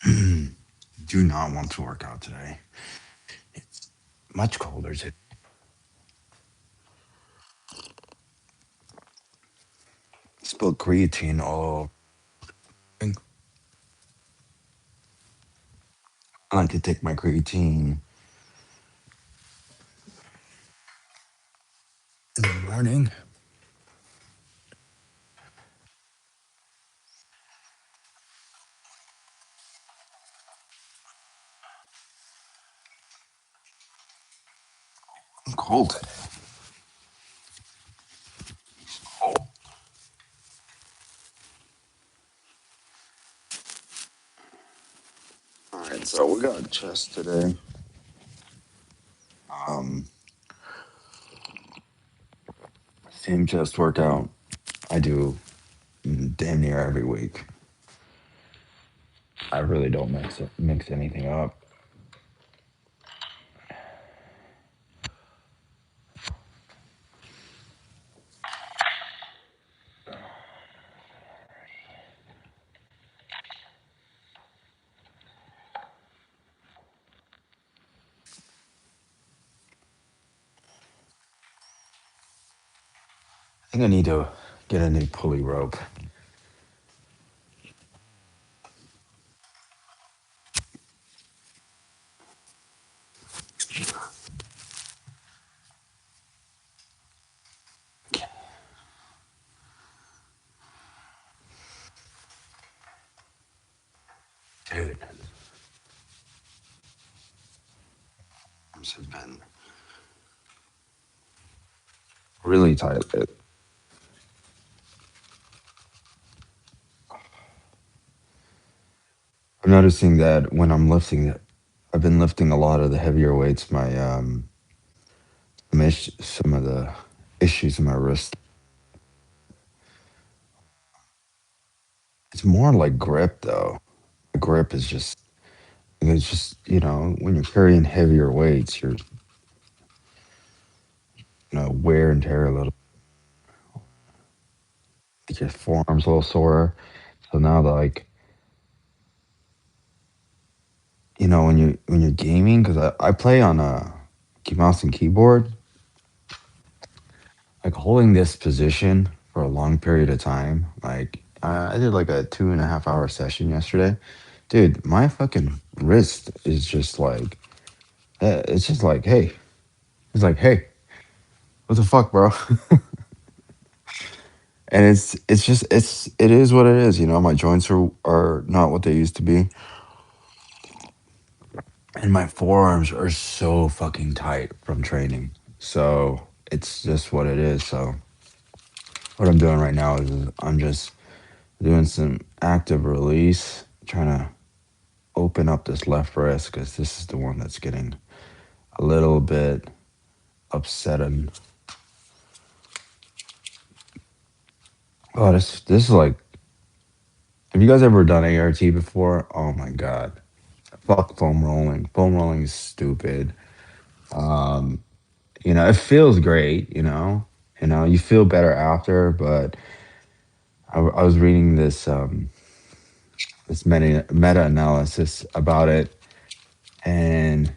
Do not want to work out today. It's much colder today. Spilled creatine all over. I like to take my creatine in the morning. I'm cold today. Oh. All right, so we got chest today. Um, Same chest workout I do damn near every week. I really don't mix anything up. I think I need to get a new pulley rope. Dude, arms have been really tight. I'm noticing that when I'm lifting, I've been lifting a lot of the heavier weights. Some of the issues in my wrist. It's more like grip though. Grip is just it's just when you're carrying heavier weights, you're wear and tear a little. Like your forearms a little sore. So now like when you're gaming because I play on a mouse and keyboard, like holding this position for a long period of time. Like I did like a 2.5 hour session yesterday, dude. My fucking wrist is just like it's just like hey, what the fuck, bro? And it is what it is. My joints are not what they used to be, and my forearms are so fucking tight from training. So it's just what it is. So what I'm doing right now is I'm just doing some active release, trying to open up this left wrist because this is the one that's getting a little bit upset. And oh, this is like, have you guys ever done ART before? Oh my god, fuck foam rolling. Foam rolling is stupid. Um, it feels great. You feel better after, but I was reading this meta analysis about it, and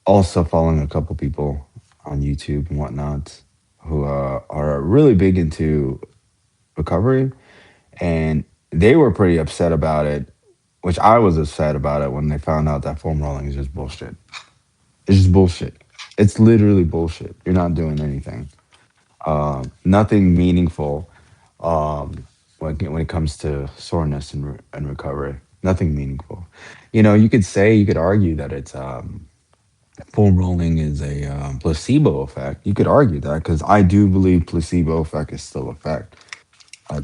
also following a couple people on YouTube and whatnot who are really big into recovery, and they were pretty upset about it, which I was upset about it when they found out that foam rolling is just bullshit. It's just bullshit. It's literally bullshit. You're not doing anything. Nothing meaningful when it comes to soreness and recovery. Nothing meaningful. You could argue that it's foam rolling is a placebo effect. You could argue that because I do believe placebo effect is still a fact,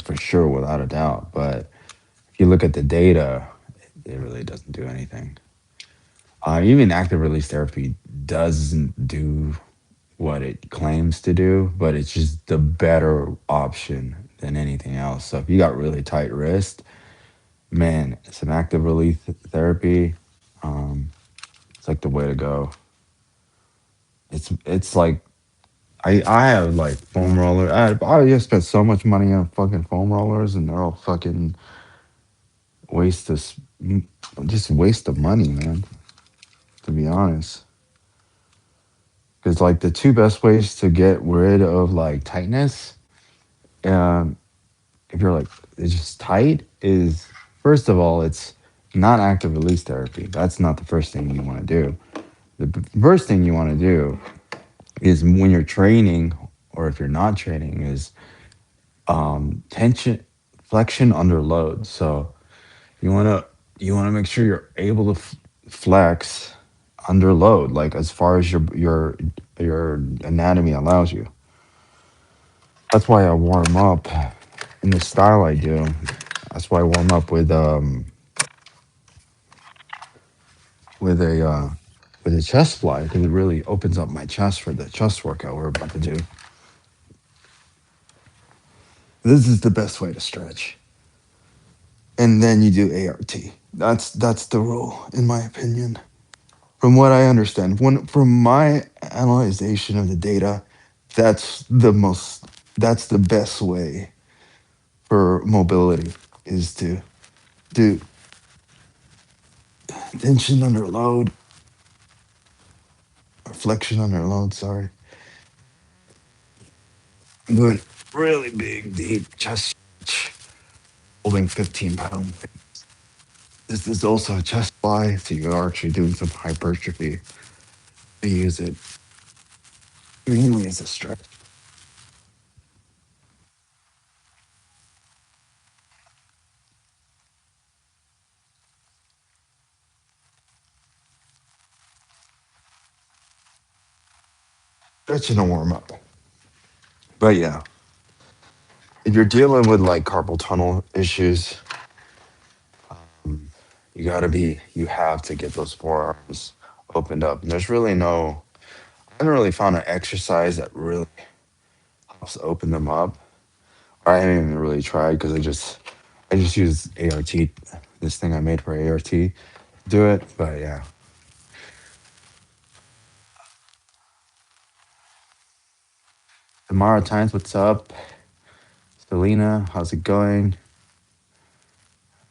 for sure, without a doubt. But if you look at the data, it really doesn't do anything. Even active release therapy doesn't do what it claims to do, but it's just the better option than anything else. So if you got really tight wrist, man, some active release therapy, um, it's like the way to go. It's like I have like foam roller. I just spent so much money on fucking foam rollers, and they're all fucking waste of just waste of money, man. To be honest, because like the two best ways to get rid of like tightness, um, if you're like it's just tight, is first of all, it's not active release therapy. That's not the first thing you want to do. First thing you want to do is when you're training, or if you're not training, is tension flexion under load. So you want to make sure you're able to flex under load, like as far as your anatomy allows you. That's why I warm up in the style I do. That's why I warm up with a uh, with a chest fly, because it really opens up my chest for the chest workout we're about to do. This is the best way to stretch, and then you do ART. That's the rule, in my opinion. From what I understand, from my analyzation of the data, that's the most that's the best way for mobility, is to do tension under load, or flexion under load. Sorry, I'm doing really big, deep chest stretch, holding 15 pounds. This is also a chest fly, so you're actually doing some hypertrophy. I use it mainly as a stretch. Stretching a warm up. But yeah, if you're dealing with like carpal tunnel issues, you have to get those forearms opened up. And there's really I haven't really found an exercise that really helps open them up. Or I haven't even really tried, because I just use ART, this thing I made for ART, do it. But yeah, tomorrow times, what's up? Selena, how's it going?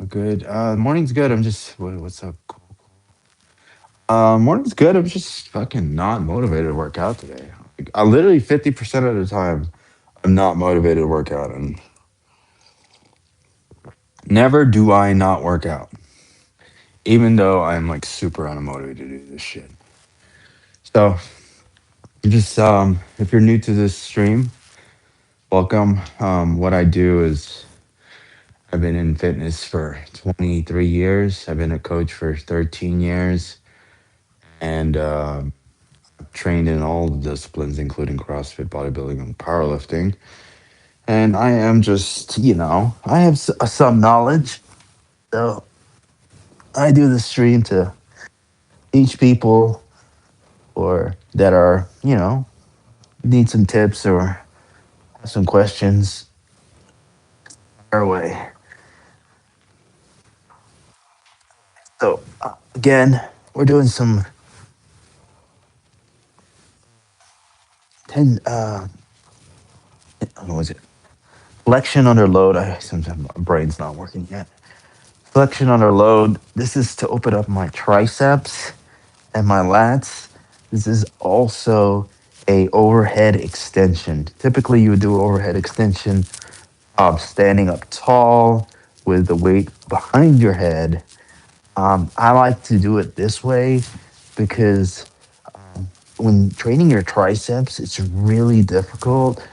Good. Morning's good. What's up? Morning's good. I'm just fucking not motivated to work out today. Like, I literally 50% of the time I'm not motivated to work out, and never do I not work out, even though I'm like super unmotivated to do this shit. So just if you're new to this stream, welcome. What I do is I've been in fitness for 23 years. I've been a coach for 13 years, and trained in all the disciplines, including CrossFit, bodybuilding, and powerlifting. And I am just, I have some knowledge. So I do the stream to teach people, or that are, need some tips or have some questions our way. So again, we're doing some 10, what was it? Flexion under load. Sometimes my brain's not working yet. Flexion under load. This is to open up my triceps and my lats. This is also a overhead extension. Typically, you would do overhead extension standing up tall with the weight behind your head. I like to do it this way because when training your triceps, it's really difficult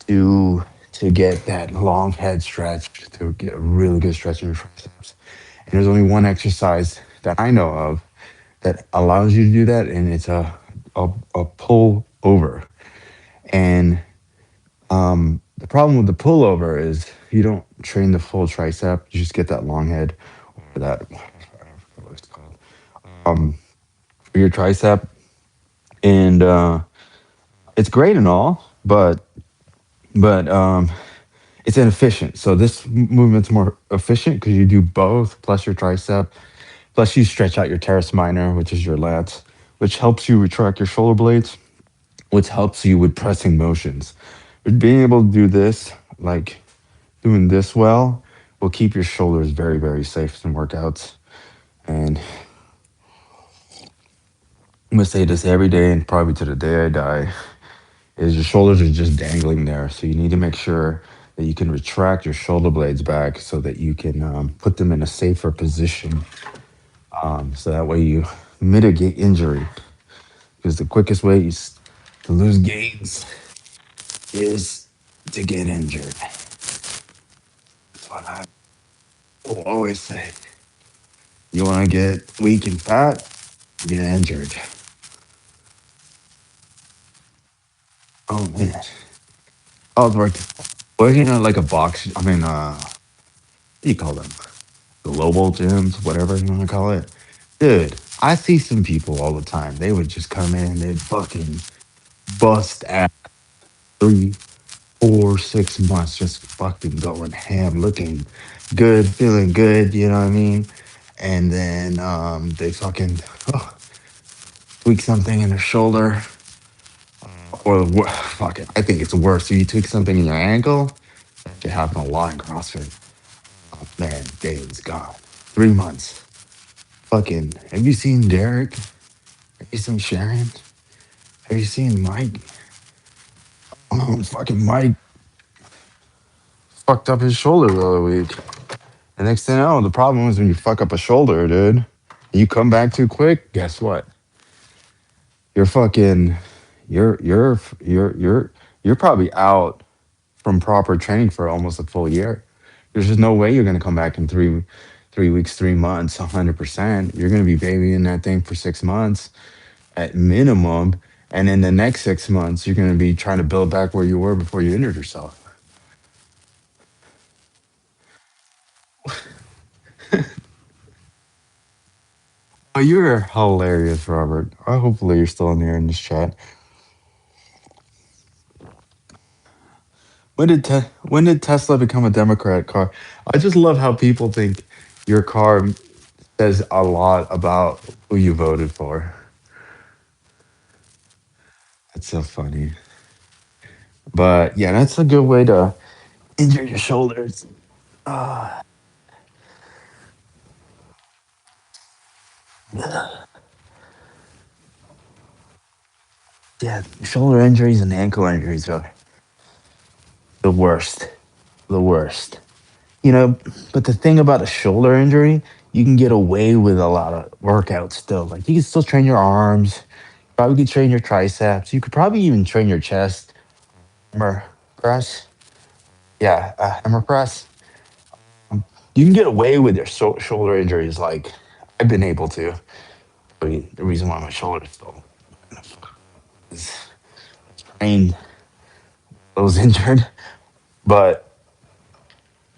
to get that long head stretch, to get a really good stretch in your triceps. And there's only one exercise that I know of that allows you to do that, and it's a pull over. And the problem with the pullover is you don't train the full tricep. You just get that long head, or that, I forget what it's called, for your tricep. And it's great and all, but it's inefficient. So this movement's more efficient because you do both, plus your tricep, plus you stretch out your teres minor, which is your lats, which helps you retract your shoulder blades, which helps you with pressing motions. But being able to do this, like doing this well, will keep your shoulders very, very safe in workouts. And I'm gonna say this every day and probably to the day I die is your shoulders are just dangling there. So you need to make sure that you can retract your shoulder blades back so that you can put them in a safer position. So that way you mitigate injury. Because the quickest way is to lose gains is to get injured. That's what I will always say. You want to get weak and fat, get injured. Oh man. I was working at like a box. I mean, what do you call them? Global gyms, whatever you want to call it. Dude, I see some people all the time. They would just come in, they'd fucking bust at 3, 4, 6 months, just fucking going ham, looking good, feeling good, you know what I mean? And then they fucking tweak something in their shoulder, or fuck it, I think it's worse. If you tweak something in your ankle, that should happen a lot in CrossFit. Oh, man, days gone. 3 months. Fucking, have you seen Derek? Have you seen Sharon? Have you seen Mike? Fucking Mike fucked up his shoulder the other week. The next thing I know, the problem is when you fuck up a shoulder, dude, and you come back too quick, guess what? You're fucking, you're probably out from proper training for almost a full year. There's just no way you're gonna come back in 3 weeks, 3 months, 100%. You're gonna be babying that thing for 6 months at minimum, and in the next 6 months, you're gonna be trying to build back where you were before you injured yourself. Oh, you're hilarious, Robert. Hopefully, you're still in here in this chat. When did Tesla become a Democrat car? I just love how people think your car says a lot about who you voted for. That's so funny. But yeah, that's a good way to injure your shoulders. Yeah, shoulder injuries and ankle injuries are the worst. The worst. You know, but the thing about a shoulder injury, you can get away with a lot of workouts still. Like you can still train your arms, probably could train your triceps. You could probably even train your chest. Hammer press. Yeah, hammer press. You can get away with your shoulder injuries like I've been able to. I mean, the reason why my shoulder still is trained, I was injured, but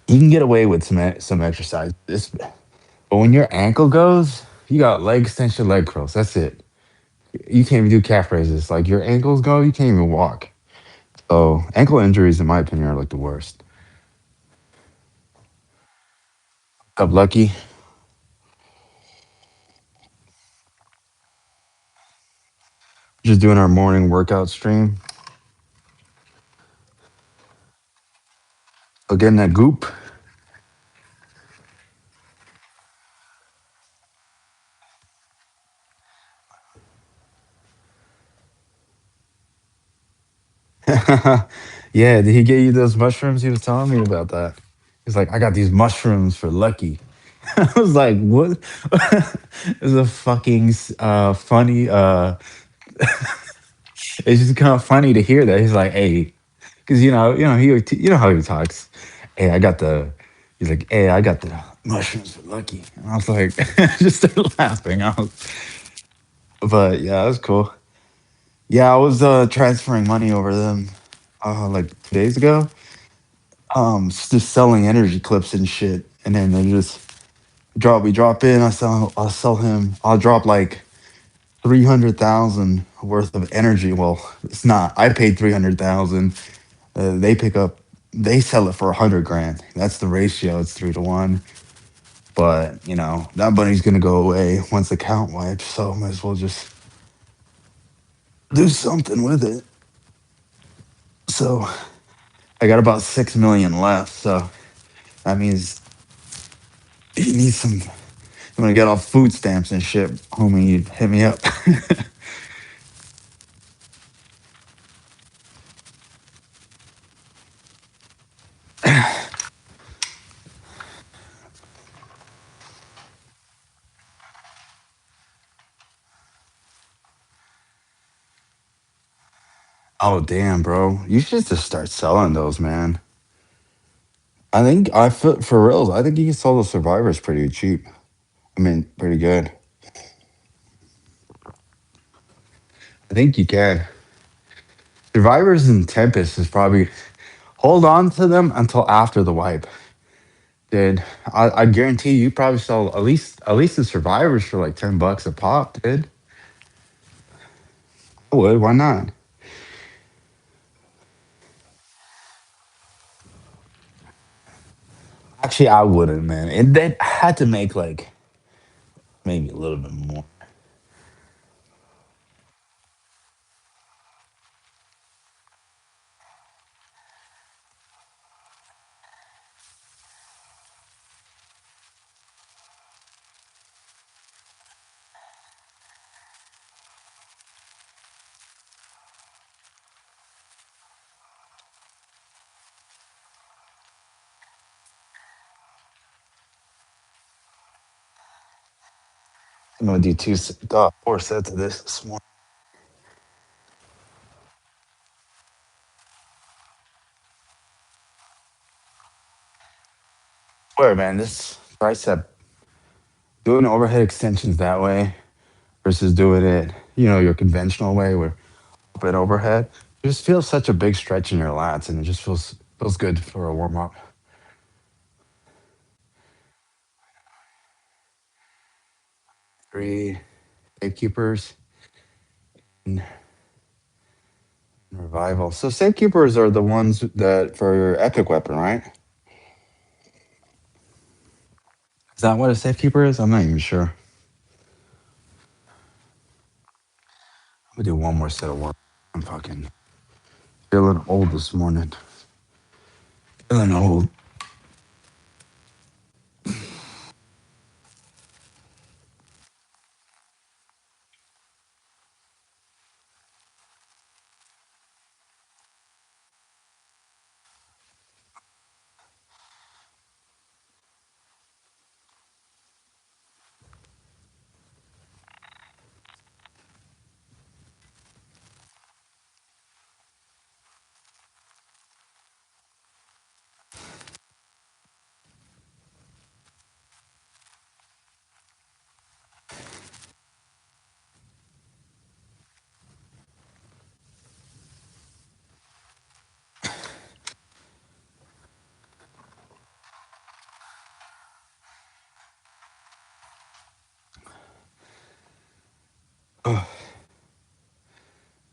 you can get away with some exercise. But when your ankle goes, you got leg extension, leg curls. That's it. You can't even do calf raises. Like your ankles go, you can't even walk. So ankle injuries, in my opinion, are like the worst. Up lucky, just doing our morning workout stream. So getting that goop. Yeah, did he get you those mushrooms? He was telling me about that. He's like, I got these mushrooms for Lucky. I was like, what? It's a fucking funny. It's just kind of funny to hear that. He's like, hey, because you know how he talks. Hey, I got the. He's like, hey, I got the mushrooms for Lucky. And I was like, I just started laughing. But yeah, that's cool. Yeah, I was transferring money over them like 2 days ago. Just selling energy clips and shit, and then they just we drop in. I'll sell him. I'll drop like 300,000 worth of energy. Well, it's not. I paid 300,000. They pick up. They sell it for 100 grand. That's the ratio. It's 3 to 1. But that money's gonna go away once the count wipes. So might as well just do something with it. So I got about 6 million left. So that means you need some, you want to get off food stamps and shit, homie, you hit me up. Oh damn, bro, you should just start selling those, man. I think I for reals. I think you can sell the survivors pretty cheap. I mean, pretty good. I think you can. Survivors and Tempest is probably hold on to them until after the wipe, dude. I guarantee you probably sell at least the survivors for like $10 a pop, dude. I would. Why not? Actually, I wouldn't, man. And they had to make like maybe a little bit more. I'm gonna do 4 sets of this morning. Where, man, this tricep doing overhead extensions that way versus doing it, your conventional way where up and overhead. It just feels such a big stretch in your lats, and it just feels good for a warm up. 3 safekeepers and revival. So safekeepers are the ones that for your epic weapon, right? Is that what a safekeeper is? I'm not even sure. I'm gonna do one more set of work. I'm fucking feeling old this morning. Feeling old.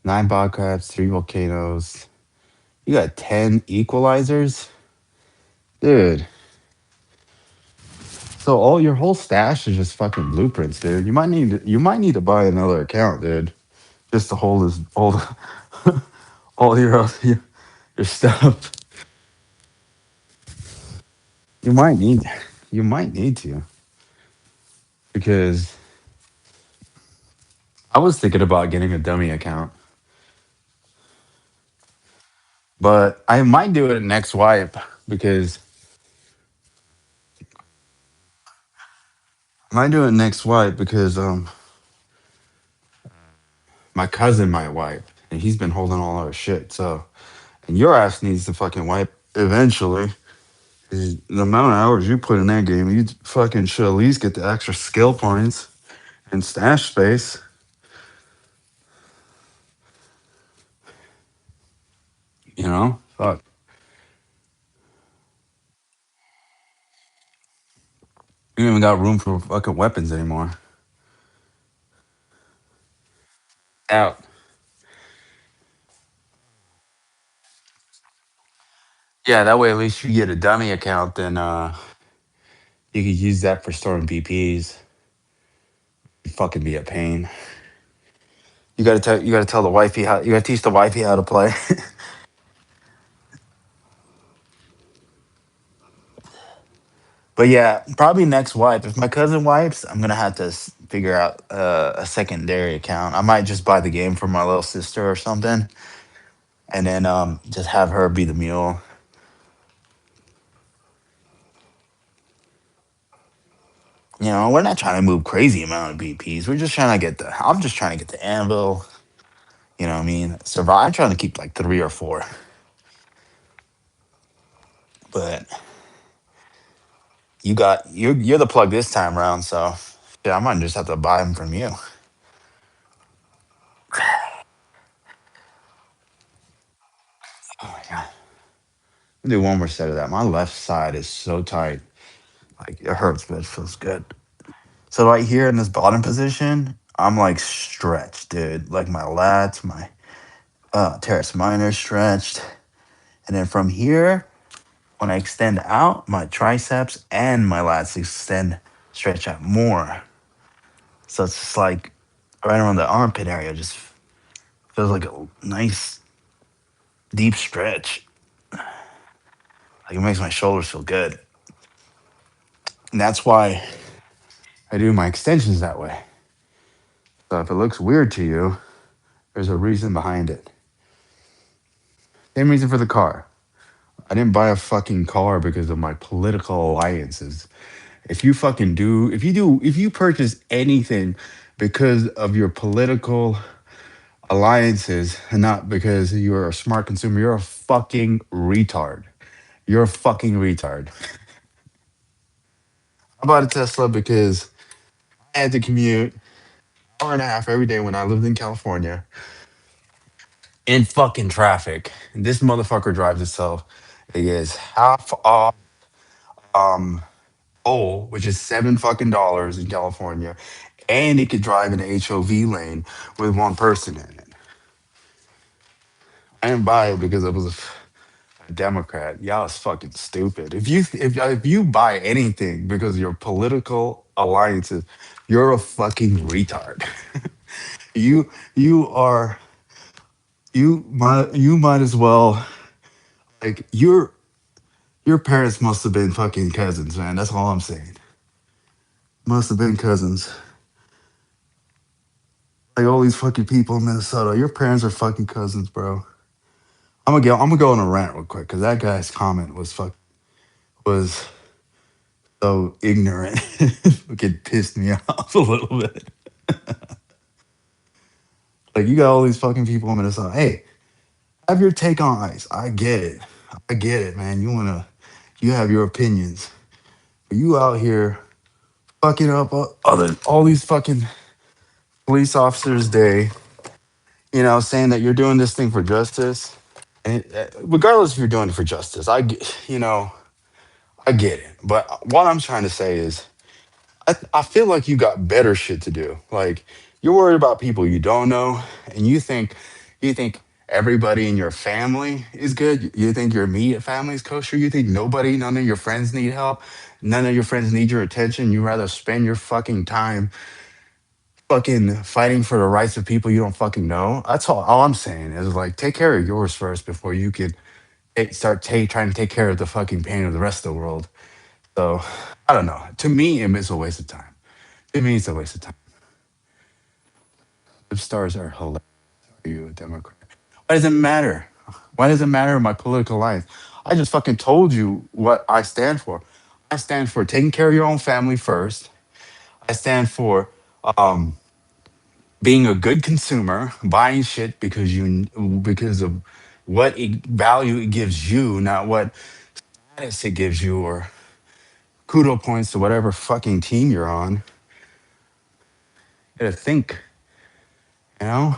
9 bobcats, 3 volcanoes. You got 10 equalizers, dude. So all your whole stash is just fucking blueprints, dude. You might need to buy another account, dude, just to hold all your stuff. You might need you might need to because I was thinking about getting a dummy account, but I might do it next wipe because I might do it next wipe because my cousin might wipe and he's been holding all our shit. So and your ass needs to fucking wipe eventually. 'Cause the amount of hours you put in that game, you fucking should at least get the extra skill points and stash space. Fuck. You ain't even got room for fucking weapons anymore. Out. Yeah, that way at least you get a dummy account, then you could use that for storing BPs. It'd fucking be a pain. You gotta tell the wifey how you gotta teach the wifey how to play. But yeah, probably next wipe. If my cousin wipes, I'm gonna have to figure out a secondary account. I might just buy the game for my little sister or something, and then just have her be the mule. You know, we're not trying to move crazy amount of BPs. We're just trying to get the. I'm just trying to get the anvil. You know what I mean? Survive. I'm trying to keep like three or four. But you're the plug this time around. So yeah, I might just have to buy them from you. Oh my god. I'll do one more set of that. My left side is so tight. Like it hurts, but it feels good. So right here in this bottom position, I'm like stretched, dude. Like my lats, my teres minor stretched. And then from here, when I extend out, my triceps and my lats extend, stretch out more. So it's just like right around the armpit area, just feels like a nice deep stretch. Like it makes my shoulders feel good. And that's why I do my extensions that way. So if it looks weird to you, there's a reason behind it. Same reason for the car. I didn't buy a fucking car because of my political alliances. If you purchase anything because of your political alliances and not because you're a smart consumer, you're a fucking retard. You're a fucking retard. I bought a Tesla because I had to commute hour and a half every day when I lived in California in fucking traffic. This motherfucker drives itself. It is half off toll, which is seven fucking dollars in California, and it could drive in the HOV lane with one person in it. I didn't buy it because it was a Democrat. Y'all is fucking stupid. If you buy anything because of your political alliances, you're a fucking retard. You are you might as well like your parents must have been fucking cousins, man. That's all I'm saying. Must have been cousins. Like all these fucking people in Minnesota, your parents are fucking cousins, bro. I'm gonna go on a rant real quick because that guy's comment was so ignorant. Fucking pissed me off a little bit. Like you got all these fucking people in Minnesota. Hey, have your take on ice. I get it. I get it, man. You have your opinions. But you out here fucking up all these fucking police officers' day. You know, saying that you're doing this thing for justice. And regardless if you're doing it for justice, you know, I get it. But what I'm trying to say is, I feel like you got better shit to do. Like you're worried about people you don't know, and you think everybody in your family is good. You think your immediate family is kosher. You think none of your friends need help. None of your friends need your attention. You rather spend your fucking time fucking fighting for the rights of people you don't fucking know. That's all I'm saying is like take care of yours first before you could trying to take care of the fucking pain of the rest of the world. So I don't know. To me, it's a waste of time. To me, it's a waste of time. The stars are hilarious. Are you a Democrat? Why does it matter? Why does it matter my political alliance? I just fucking told you what I stand for. I stand for taking care of your own family first. I stand for being a good consumer, buying shit because of value it gives you, not what status it gives you or kudo points to whatever fucking team you're on. You gotta think, you know?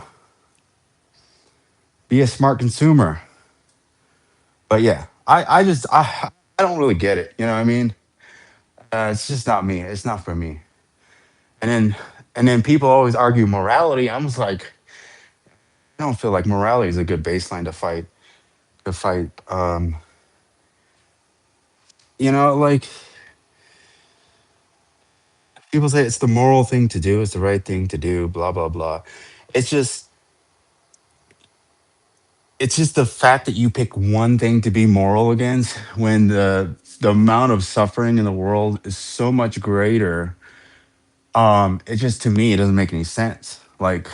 Be a smart consumer. But yeah, I don't really get it. You know what I mean? It's just not me. It's not for me. And then people always argue morality. I'm just like, I don't feel like morality is a good baseline to fight. You know, like people say it's the moral thing to do, it's the right thing to do, blah blah blah. It's just it's just the fact that you pick one thing to be moral against when the amount of suffering in the world is so much greater. It just, to me, it doesn't make any sense. Like,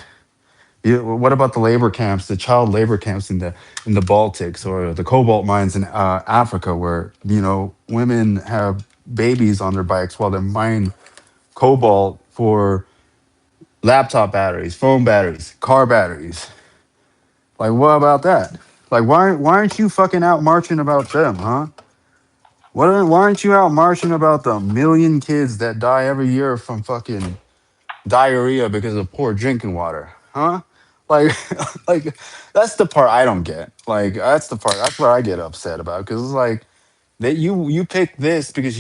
what about the labor camps, the child labor camps in the Baltics, or the cobalt mines in Africa, where women have babies on their bikes while they mine cobalt for laptop batteries, phone batteries, car batteries. Like, what about that? Like, why aren't you fucking out marching about them, huh? Why aren't you out marching about the million kids that die every year from fucking diarrhea because of poor drinking water, huh? Like, like that's the part I don't get. Like, that's the part. That's what I get upset about, because it's like that you pick this because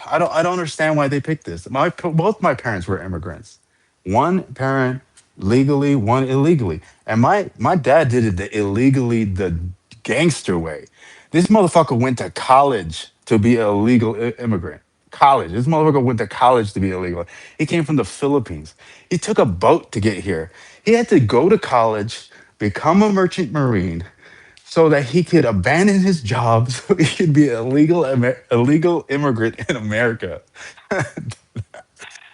I don't understand why they picked this. Both my parents were immigrants. One parent legally, one illegally, and my dad did it the illegally, the gangster way. This motherfucker went to college to be a legal immigrant. College. This motherfucker went to college to be illegal. He came from the Philippines. He took a boat to get here. He had to go to college, become a merchant marine, so that he could abandon his job so he could be a illegal immigrant in America.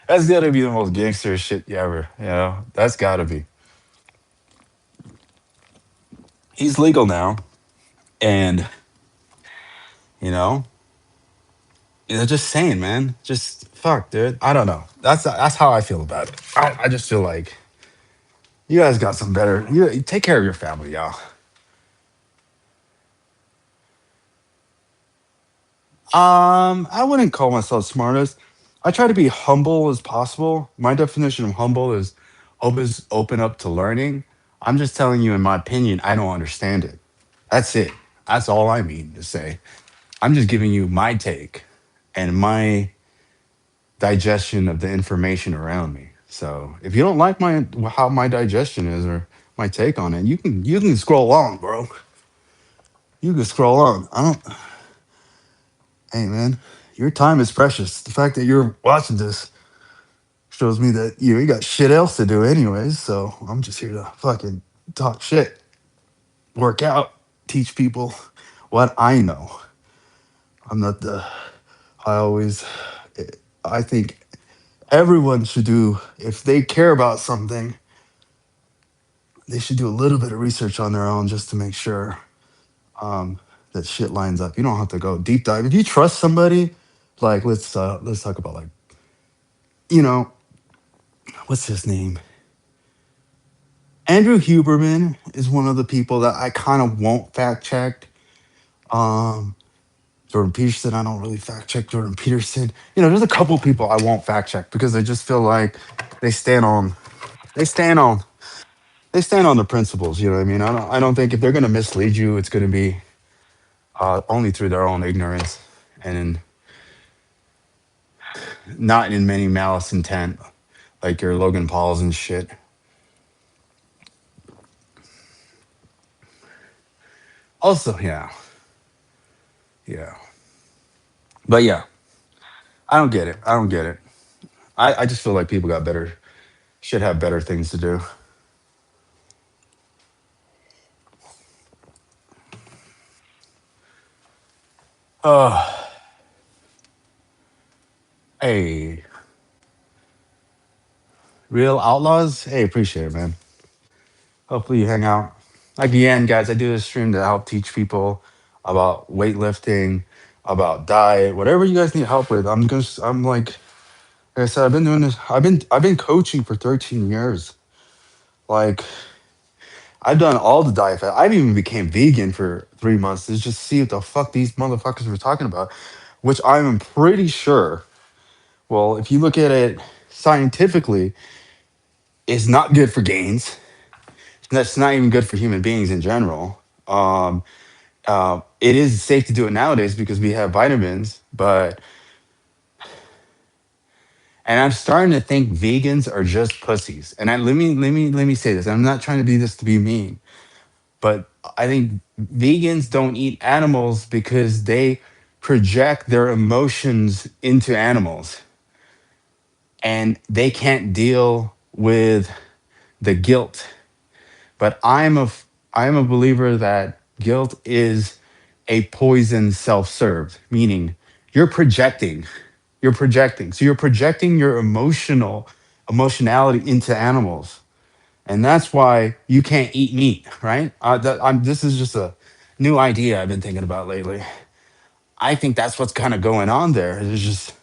That's gotta be the most gangster shit ever. That's gotta be. He's legal now, and you know, just saying, man, just fuck, dude. I don't know. That's how I feel about it. I just feel like you guys got some better. You take care of your family, y'all. I wouldn't call myself smartest. I try to be humble as possible. My definition of humble is always open up to learning. I'm just telling you, in my opinion, I don't understand it. That's it. That's all I mean to say. I'm just giving you my take and my digestion of the information around me. So if you don't like my how my digestion is, or my take on it, you can scroll on, bro. You can scroll on. I don't. Hey, man, your time is precious. The fact that you're watching this shows me that you got shit else to do anyways. So I'm just here to fucking talk shit, work out, teach people what I know. I'm not the. I always. I think everyone should do, if they care about something, they should do a little bit of research on their own just to make sure um, that shit lines up. You don't have to go deep dive. If you trust somebody, like let's talk about, like, you know what's his name. Andrew Huberman is one of the people that I kind of won't fact check. Um, Jordan Peterson, I don't really fact check Jordan Peterson. There's a couple people I won't fact check because I just feel like they stand on they stand on they stand on the principles. You know what I mean? I don't think if they're gonna mislead you, it's gonna be only through their own ignorance, and not in many malice intent, like your Logan Pauls and shit. Also, yeah, yeah, but yeah, I don't get it. I don't get it. I just feel like people should have better things to do. Uh, hey, real outlaws. Hey, appreciate it, man. Hopefully you hang out. Again, guys, I do this stream to help teach people about weightlifting, about diet, whatever you guys need help with. I'm like I said, I've been doing this. I've been coaching for 13 years. Like, I've done all the diet. I've even became vegan for 3 months to just see what the fuck these motherfuckers were talking about, which I'm pretty sure. Well, if you look at it scientifically, it's not good for gains. That's not even good for human beings in general. It is safe to do it nowadays because we have vitamins, and I'm starting to think vegans are just pussies. And let me say this. I'm not trying to be this to be mean, but I think vegans don't eat animals because they project their emotions into animals, and they can't deal with the guilt. But I am a believer that guilt is a poison self-served, meaning you're projecting. You're projecting. So you're projecting your emotionality into animals. And that's why you can't eat meat, right? This is just a new idea I've been thinking about lately. I think that's what's kind of going on there. It's just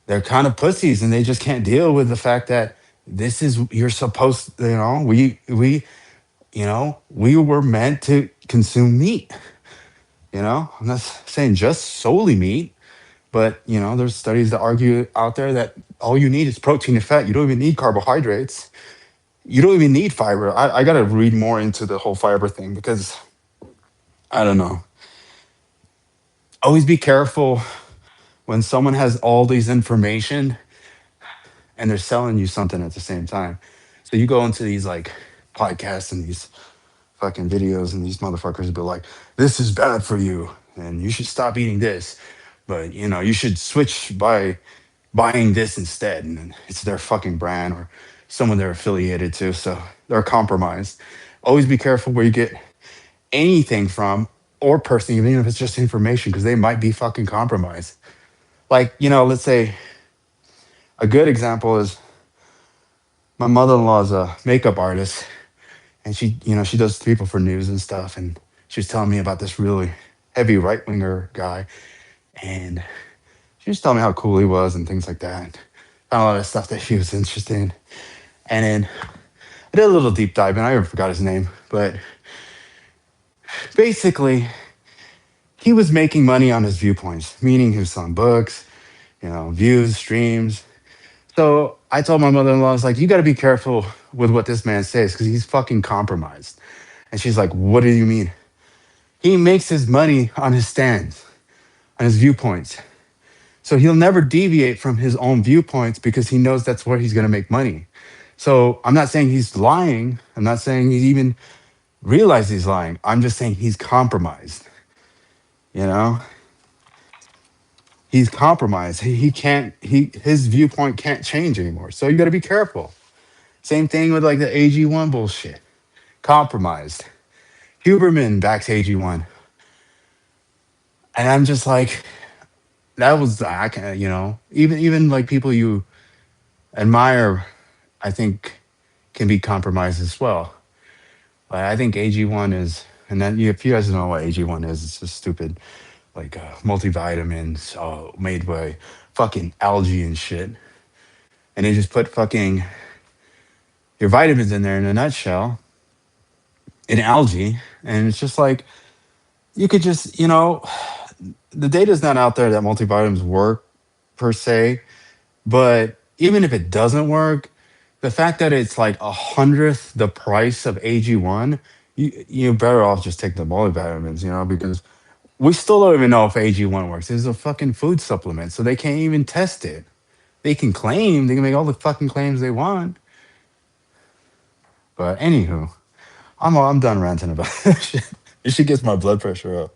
they're kind of pussies and they just can't deal with the fact that this is you're supposed, we were meant to consume meat. I'm not saying just solely meat, but there's studies that argue out there that all you need is protein and fat. You don't even need carbohydrates. You don't even need fiber. I got to read more into the whole fiber thing because I don't know. Always be careful when someone has all these information and they're selling you something at the same time. So you go into these like podcasts and these fucking videos, and these motherfuckers will be like, "This is bad for you, and you should stop eating this, but you should switch by buying this instead." And then it's their fucking brand or someone they're affiliated to, so they're compromised. Always be careful where you get anything from or person, even if it's just information, because they might be fucking compromised. Like, let's say a good example is my mother-in-law is a makeup artist, and she does people for news and stuff, and she was telling me about this really heavy right-winger guy, and she was telling me how cool he was and things like that. Found a lot of stuff that she was interested in. And then I did a little deep dive, and I even forgot his name, but basically he was making money on his viewpoints, meaning he was selling books, views, streams. So I told my mother-in-law, I was like, you got to be careful with what this man says because he's fucking compromised. And she's like, what do you mean? He makes his money on his stands, on his viewpoints. So he'll never deviate from his own viewpoints because he knows that's where he's going to make money. So I'm not saying he's lying. I'm not saying he even realizes he's lying. I'm just saying he's compromised. You know, he's compromised. He can't. His viewpoint can't change anymore. So you got to be careful. Same thing with like the AG1 bullshit. Compromised. Huberman backs AG1, and I'm just like, that was I can even like people you admire, I think can be compromised as well. But I think AG1 is, and then if you guys don't know what AG1 is, it's just stupid like multivitamins made by fucking algae and shit, and they just put fucking your vitamins in there in a nutshell in algae, and it's just like you could just the data's not out there that multivitamins work per se. But even if it doesn't work, the fact that it's like a hundredth the price of AG1, you're better off just taking the multivitamins, because we still don't even know if AG1 works. It's a fucking food supplement, so they can't even test it. They can make all the fucking claims they want. But anywho, I'm done ranting about this shit. This shit gets my blood pressure up.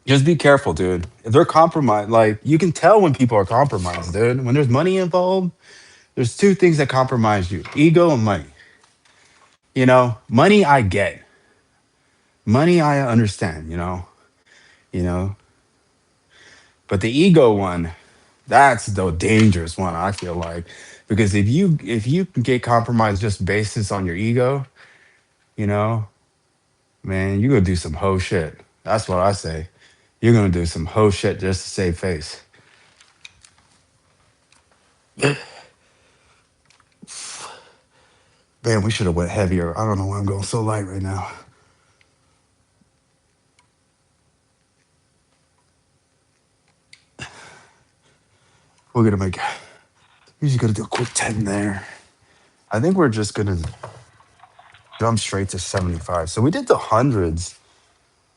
Just be careful, dude. If they're compromised, like you can tell when people are compromised, dude. When there's money involved, there's two things that compromise you: ego and money. Money I get, money I understand. You know, but the ego one, that's the dangerous one. I feel like because if you can get compromised just basis on your ego, you know, man, you're gonna do some hoe shit. That's what I say. You're gonna do some hoe shit just to save face. Man, we should have went heavier. I don't know why I'm going so light right now. We're gonna make. We're just gonna do a quick 10 there. I think we're just gonna jump straight to 75. So we did the hundreds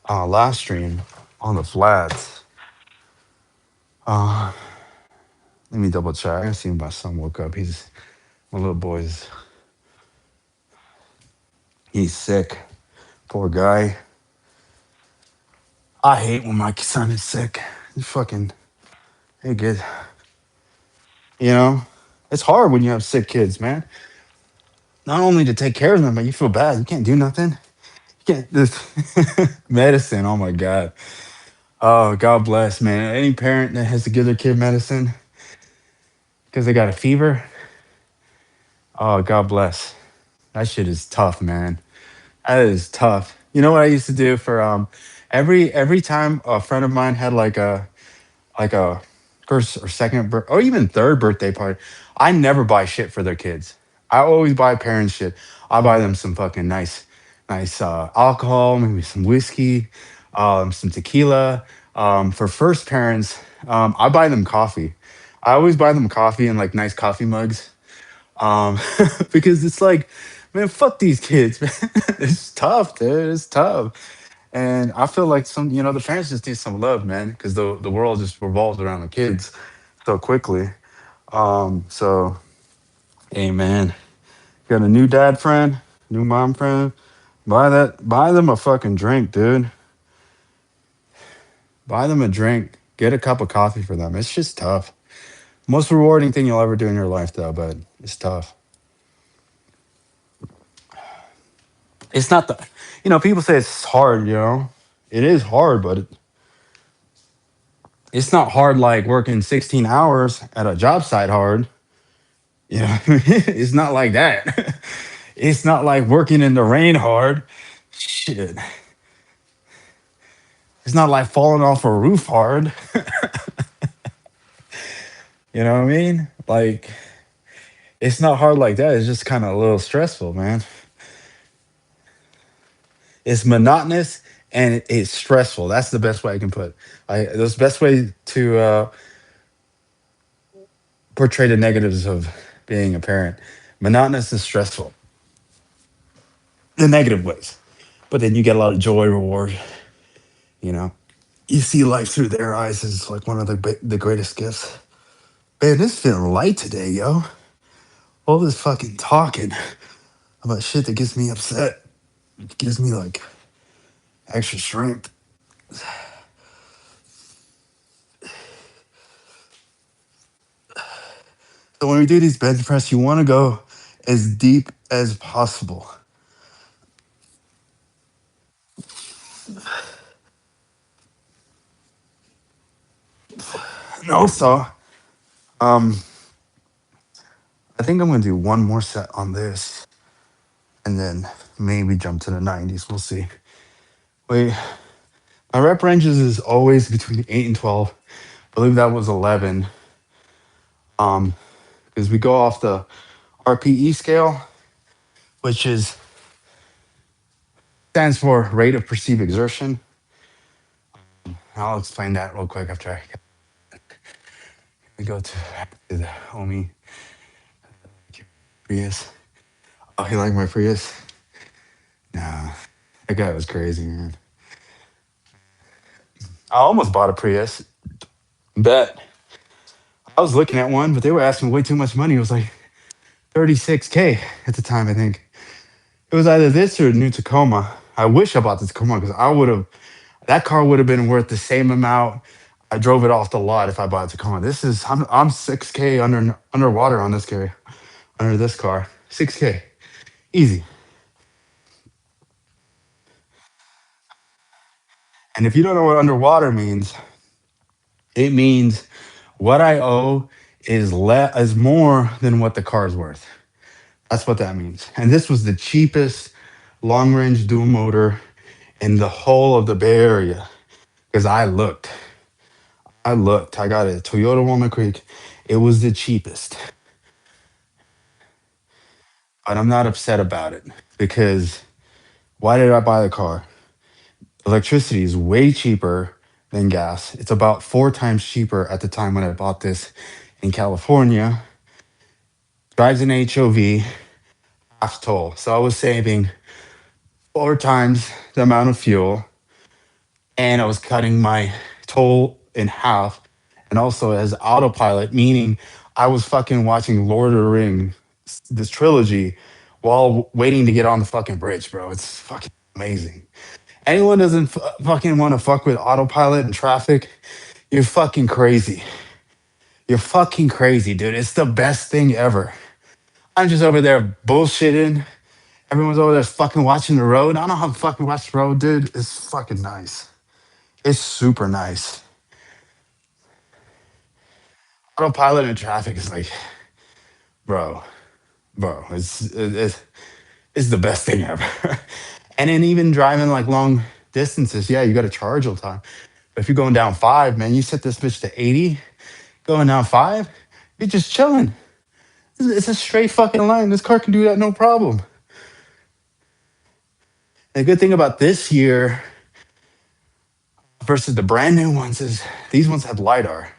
last stream on the flats. Uh, Let me double check. I see my son woke up. My little boy's he's sick. Poor guy. I hate when my son is sick. He fucking hey good. You know, it's hard when you have sick kids, man. not only to take care of them, but you feel bad. You can't do nothing. You can't this medicine. Oh my god. Oh, God bless, man. Any parent that has to give their kid medicine because they got a fever, oh, God bless. That shit is tough, man. That is tough. You know what I used to do for every time a friend of mine had like a first or second or even third birthday party, I never buy shit for their kids. I always buy parents shit. I buy them some fucking nice alcohol, maybe some whiskey, some tequila. For first parents, I buy them coffee. I always buy them coffee in like nice coffee mugs, um, because it's like, man, fuck these kids, man. It's tough, dude. It's tough. And I feel like the parents just need some love, man, because the world just revolves around the kids so quickly. So, hey, man, got a new dad friend, new mom friend. Buy them a fucking drink, dude. Buy them a drink. Get a cup of coffee for them. It's just tough. Most rewarding thing you'll ever do in your life, though, but it's tough. It's not people say it's hard, it is hard, but it's not hard like working 16 hours at a job site hard. It's not like that. It's not like working in the rain hard. Shit. It's not like falling off a roof hard. You know what I mean? Like, it's not hard like that. It's just kind of a little stressful, man. It's monotonous and it's stressful. That's the best way I can put. That's the best way to portray the negatives of being a parent. Monotonous and stressful, the negative ways. But then you get a lot of joy, reward. You know, you see life through their eyes is like one of the greatest gifts. Man, this feeling light today, yo. All this fucking talking about shit that gets me upset, it gives me like extra strength. So when we do these bench press, you want to go as deep as possible. And also, um, I think I'm gonna do one more set on this, and then maybe jump to the 90s. We'll see. Wait, my rep ranges is always between 8 and 12. I believe that was 11. Um, because we go off the RPE scale, which is stands for rate of perceived exertion. I'll explain that real quick after we go to the homie Prius. Oh, he liked my Prius? Nah, that guy was crazy, man. I almost bought a Prius. Bet. I was looking at one, but they were asking way too much money. It was like 36K at the time, I think. It was either this or new Tacoma. I wish I bought the Tacoma because that car would have been worth the same amount. I drove it off the lot if I bought a Tacoma. I'm 6K underwater on this car, under this car. 6K. Easy. And if you don't know what underwater means, it means what I owe is more than what the car's worth. That's what that means. And this was the cheapest long range dual motor in the whole of the Bay Area because I looked. I looked. I got a Toyota Walnut Creek. It was the cheapest. But I'm not upset about it because why did I buy the car? Electricity is way cheaper than gas. It's about 4 times cheaper at the time when I bought this in California. Drives an HOV, half toll. So I was saving 4 times the amount of fuel and I was cutting my toll in half. And also as autopilot, meaning I was fucking watching Lord of the Rings, this trilogy, while waiting to get on the fucking bridge, bro. It's fucking amazing. Anyone doesn't fucking want to fuck with autopilot and traffic, you're fucking crazy. You're fucking crazy, dude. It's the best thing ever. I'm just over there bullshitting. Everyone's over there fucking watching the road. I don't know how to fucking watch the road, dude. It's fucking nice. It's super nice. Autopilot in traffic is like, bro, it's the best thing ever. And then even driving like long distances, yeah, you got to charge all the time. But if you're going down five, man, you set this bitch to 80, going down five, you're just chilling. It's a straight fucking line. This car can do that no problem. And the good thing about this year versus the brand new ones is these ones have LiDAR.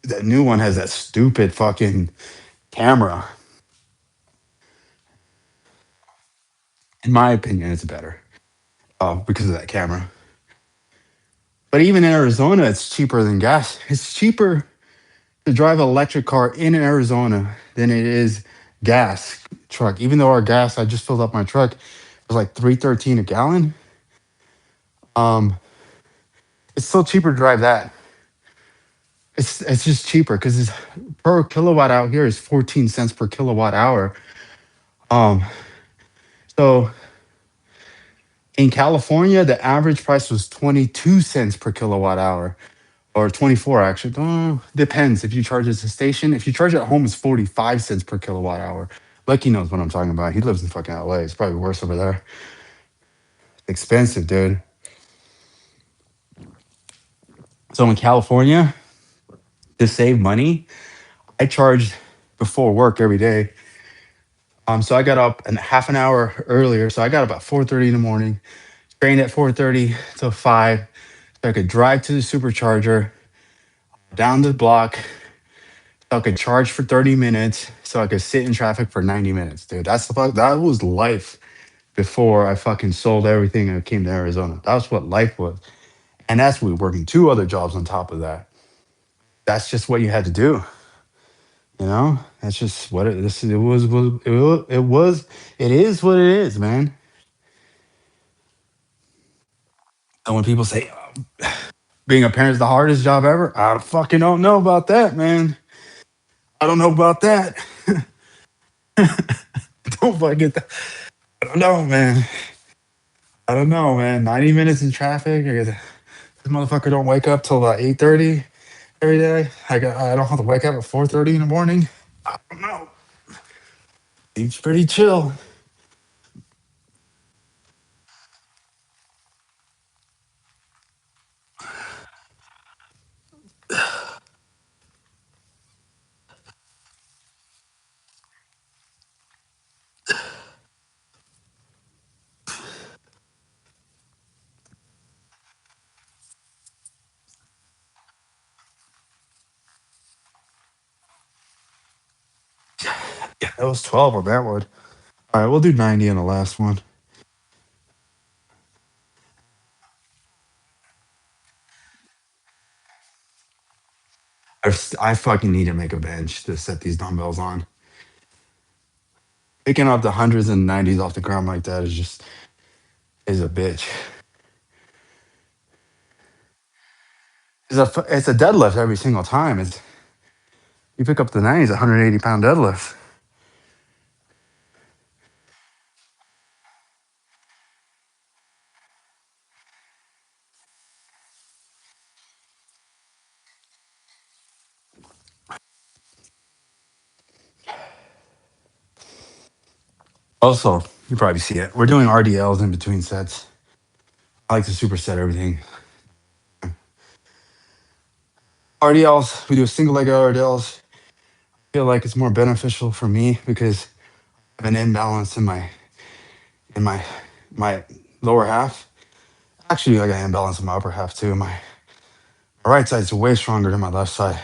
That new one has that stupid fucking camera. In my opinion, it's better because of that camera. But even in Arizona, it's cheaper than gas. It's cheaper to drive an electric car in Arizona than it is gas truck. Even though our gas, I just filled up my truck, it was like 313 a gallon. Um, it's still cheaper to drive that. It's just cheaper because it's per kilowatt out here is 14 cents per kilowatt hour. Um, so in California, the average price was 22 cents per kilowatt hour, or 24 actually. Depends if you charge at the station. If you charge at home, it's 45 cents per kilowatt hour. Lucky knows what I'm talking about. He lives in fucking LA. It's probably worse over there. Expensive, dude. So in California, to save money, I charged before work every day. So I got up a half an hour earlier. So I got up at 4:30 in the morning, trained at 4:30 till 5. So I could drive to the supercharger down the block. So I could charge for 30 minutes. So I could sit in traffic for 90 minutes, dude. That was life before I fucking sold everything and came to Arizona. That's what life was. And that's with working two other jobs on top of that. That's just what you had to do. You know, that's just what it is what it is, man. And when people say being a parent is the hardest job ever, I fucking don't know about that, man. I don't know about that. Don't fucking, I don't know, man. I don't know, man. 90 minutes in traffic. This motherfucker don't wake up till about 8:30 every day. I don't have to wake up at 4:30 in the morning. I don't know. Seems pretty chill. Yeah, that was 12 on that one. All right, we'll do 90 on the last one. I fucking need to make a bench to set these dumbbells on. Picking up the hundreds and nineties off the ground like that is a bitch. It's a deadlift every single time. It's you pick up the 90s, 180-pound deadlift. Also, you probably see it. We're doing RDLs in between sets. I like to superset everything. RDLs, we do a single leg RDLs. I feel like it's more beneficial for me because I have an imbalance in my lower half. Actually, I got an imbalance in my upper half too. My right side's way stronger than my left side,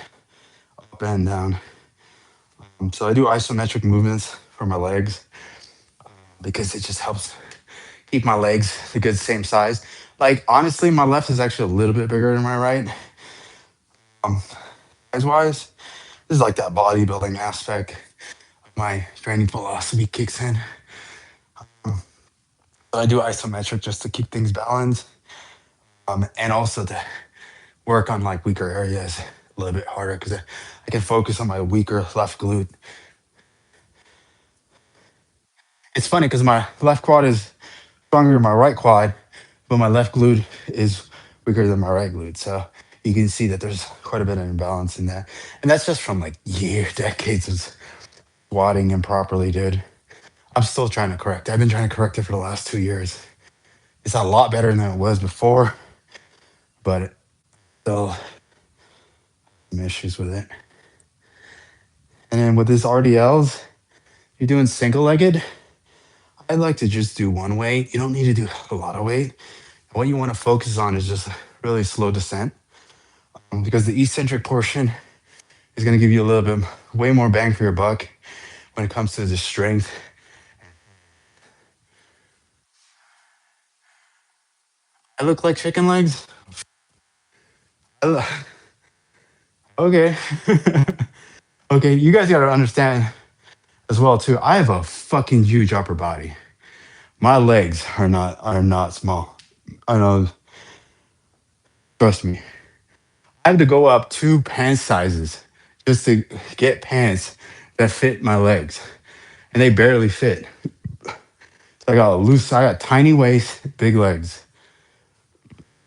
up and down. So I do isometric movements for my legs because it just helps keep my legs a good same size. Like honestly, my left is actually a little bit bigger than my right. Size wise, this is like that bodybuilding aspect. My training philosophy kicks in. But I do isometric just to keep things balanced, and also to work on like weaker areas a little bit harder because I can focus on my weaker left glute. It's funny because my left quad is stronger than my right quad, but my left glute is weaker than my right glute. So you can see that there's quite a bit of imbalance in that. And that's just from like decades of squatting improperly, dude. I'm still trying to correct it. I've been trying to correct it for the last 2 years. It's a lot better than it was before, but still some issues with it. And then with this RDLs, you're doing single legged. I'd like to just do one weight. You don't need to do a lot of weight. What you want to focus on is just really slow descent, because the eccentric portion is going to give you a little bit way more bang for your buck when it comes to the strength. I look like chicken legs. Okay. Okay, you guys got to understand as well too. I have a fucking huge upper body. My legs are not small. I know. Trust me. I have to go up 2 pants sizes just to get pants that fit my legs, and they barely fit. So I got tiny waist, big legs,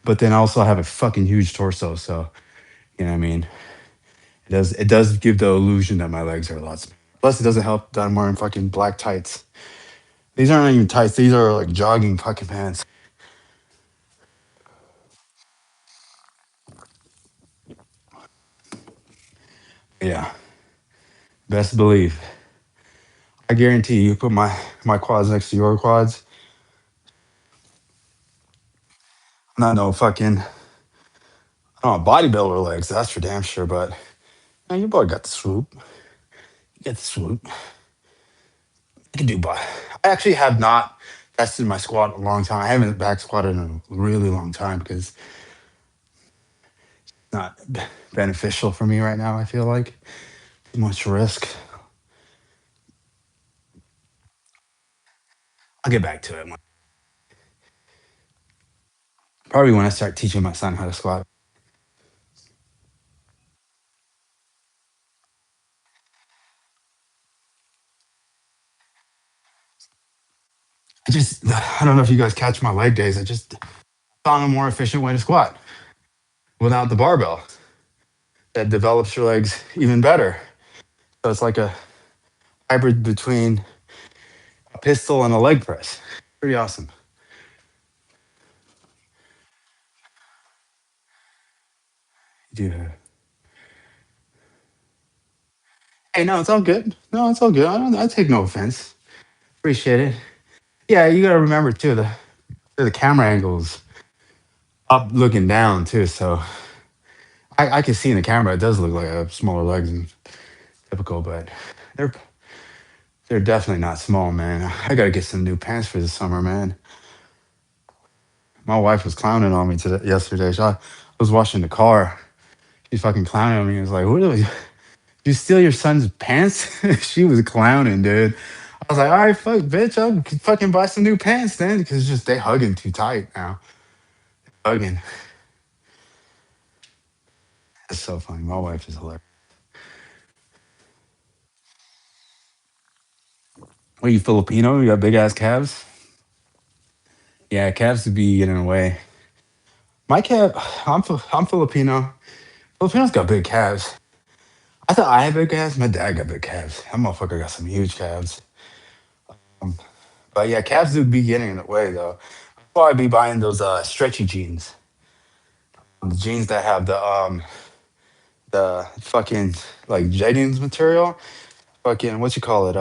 but then I also have a fucking huge torso. So you know what I mean. It does give the illusion that my legs are a lot smaller. Plus, it doesn't help that I'm wearing fucking black tights. These aren't even tights. These are like jogging fucking pants. Yeah, best believe. I guarantee you put my quads next to your quads. I'm not no fucking bodybuilder legs. That's for damn sure. But man, your boy got the swoop. You got the swoop. I can do but I actually have not tested my squat in a long time. I haven't back squatted in a really long time because it's not beneficial for me right now. I feel like too much risk. I'll get back to it. Probably when I start teaching my son how to squat. I don't know if you guys catch my leg days. I just found a more efficient way to squat without the barbell that develops your legs even better. So it's like a hybrid between a pistol and a leg press. Pretty awesome. Yeah. Hey, no, it's all good. No, it's all good. I take no offense. Appreciate it. Yeah, you gotta remember too the camera angles up looking down too. So I can see in the camera it does look like I have smaller legs than typical, but they're they're definitely not small, man. I gotta get some new pants for the summer, man. My wife was clowning on me yesterday. I was washing the car. She's fucking clowning on me. I was like, "What do you steal your son's pants?" She was clowning, dude. I was like, "All right, fuck, bitch. I'll fucking buy some new pants then," because just they hugging too tight now. Hugging. It's so funny. My wife is hilarious. What are you, Filipino? You got big ass calves? Yeah, calves would be getting away. My calf, I'm Filipino. Filipinos got big calves. I thought I had big calves. My dad got big calves. That motherfucker got some huge calves. Um, but yeah, calves do be getting in the way though. That's why I'd be buying those stretchy jeans. The jeans that have the fucking like jeggings material. Fucking what you call it?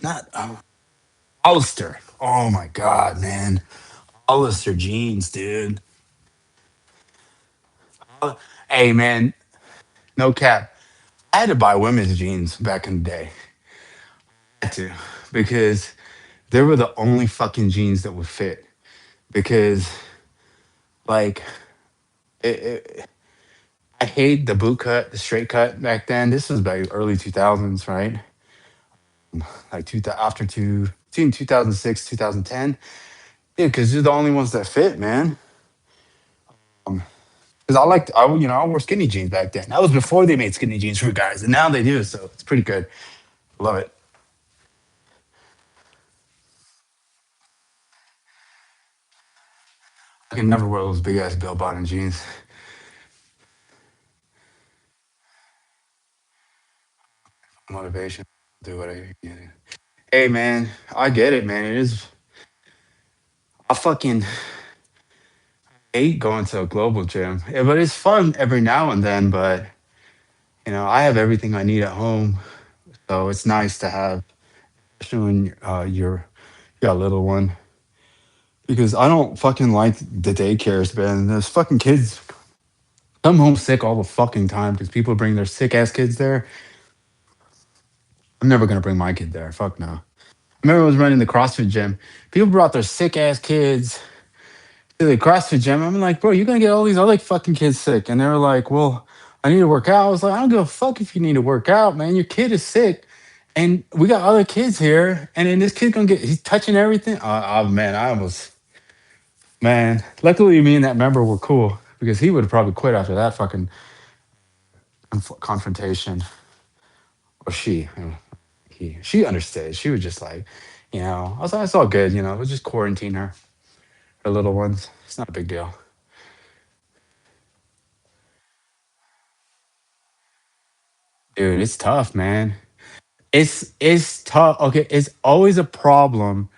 Not Hollister. Oh my god, man. Hollister jeans, dude. Hey man, no cap. I had to buy women's jeans back in the day. I had to because they were the only fucking jeans that would fit. Because like it, I hate the boot cut, the straight cut back then. This was back early 2000s, right? Like between 2006, 2010. Yeah, because they're the only ones that fit, man. Because I wore skinny jeans back then. That was before they made skinny jeans for guys, and now they do. So it's pretty good. Love it. I can never wear those big ass bell bottom jeans. Motivation, do what I can. Hey man, I get it, man. It is. I fucking hate going to a global gym, yeah, but it's fun every now and then. But I have everything I need at home, so it's nice to have, especially when you got a little one. Because I don't fucking like the daycares, man. There's fucking kids come home sick all the fucking time because people bring their sick ass kids there. I'm never gonna bring my kid there. Fuck no. I remember I was running the CrossFit gym. People brought their sick ass kids to the CrossFit gym. I'm like, bro, you're gonna get all these other fucking kids sick. And they were like, well, I need to work out. I was like, I don't give a fuck if you need to work out, man. Your kid is sick. And we got other kids here. And then this kid gonna he's touching everything. Oh man, man. Luckily, me and that member were cool because he would have probably quit after that fucking confrontation. Or she understood. She was just like, I was like, it's all good. We'll just quarantine her little ones. It's not a big deal. Dude, it's tough, man. It's tough. Okay, it's always a problem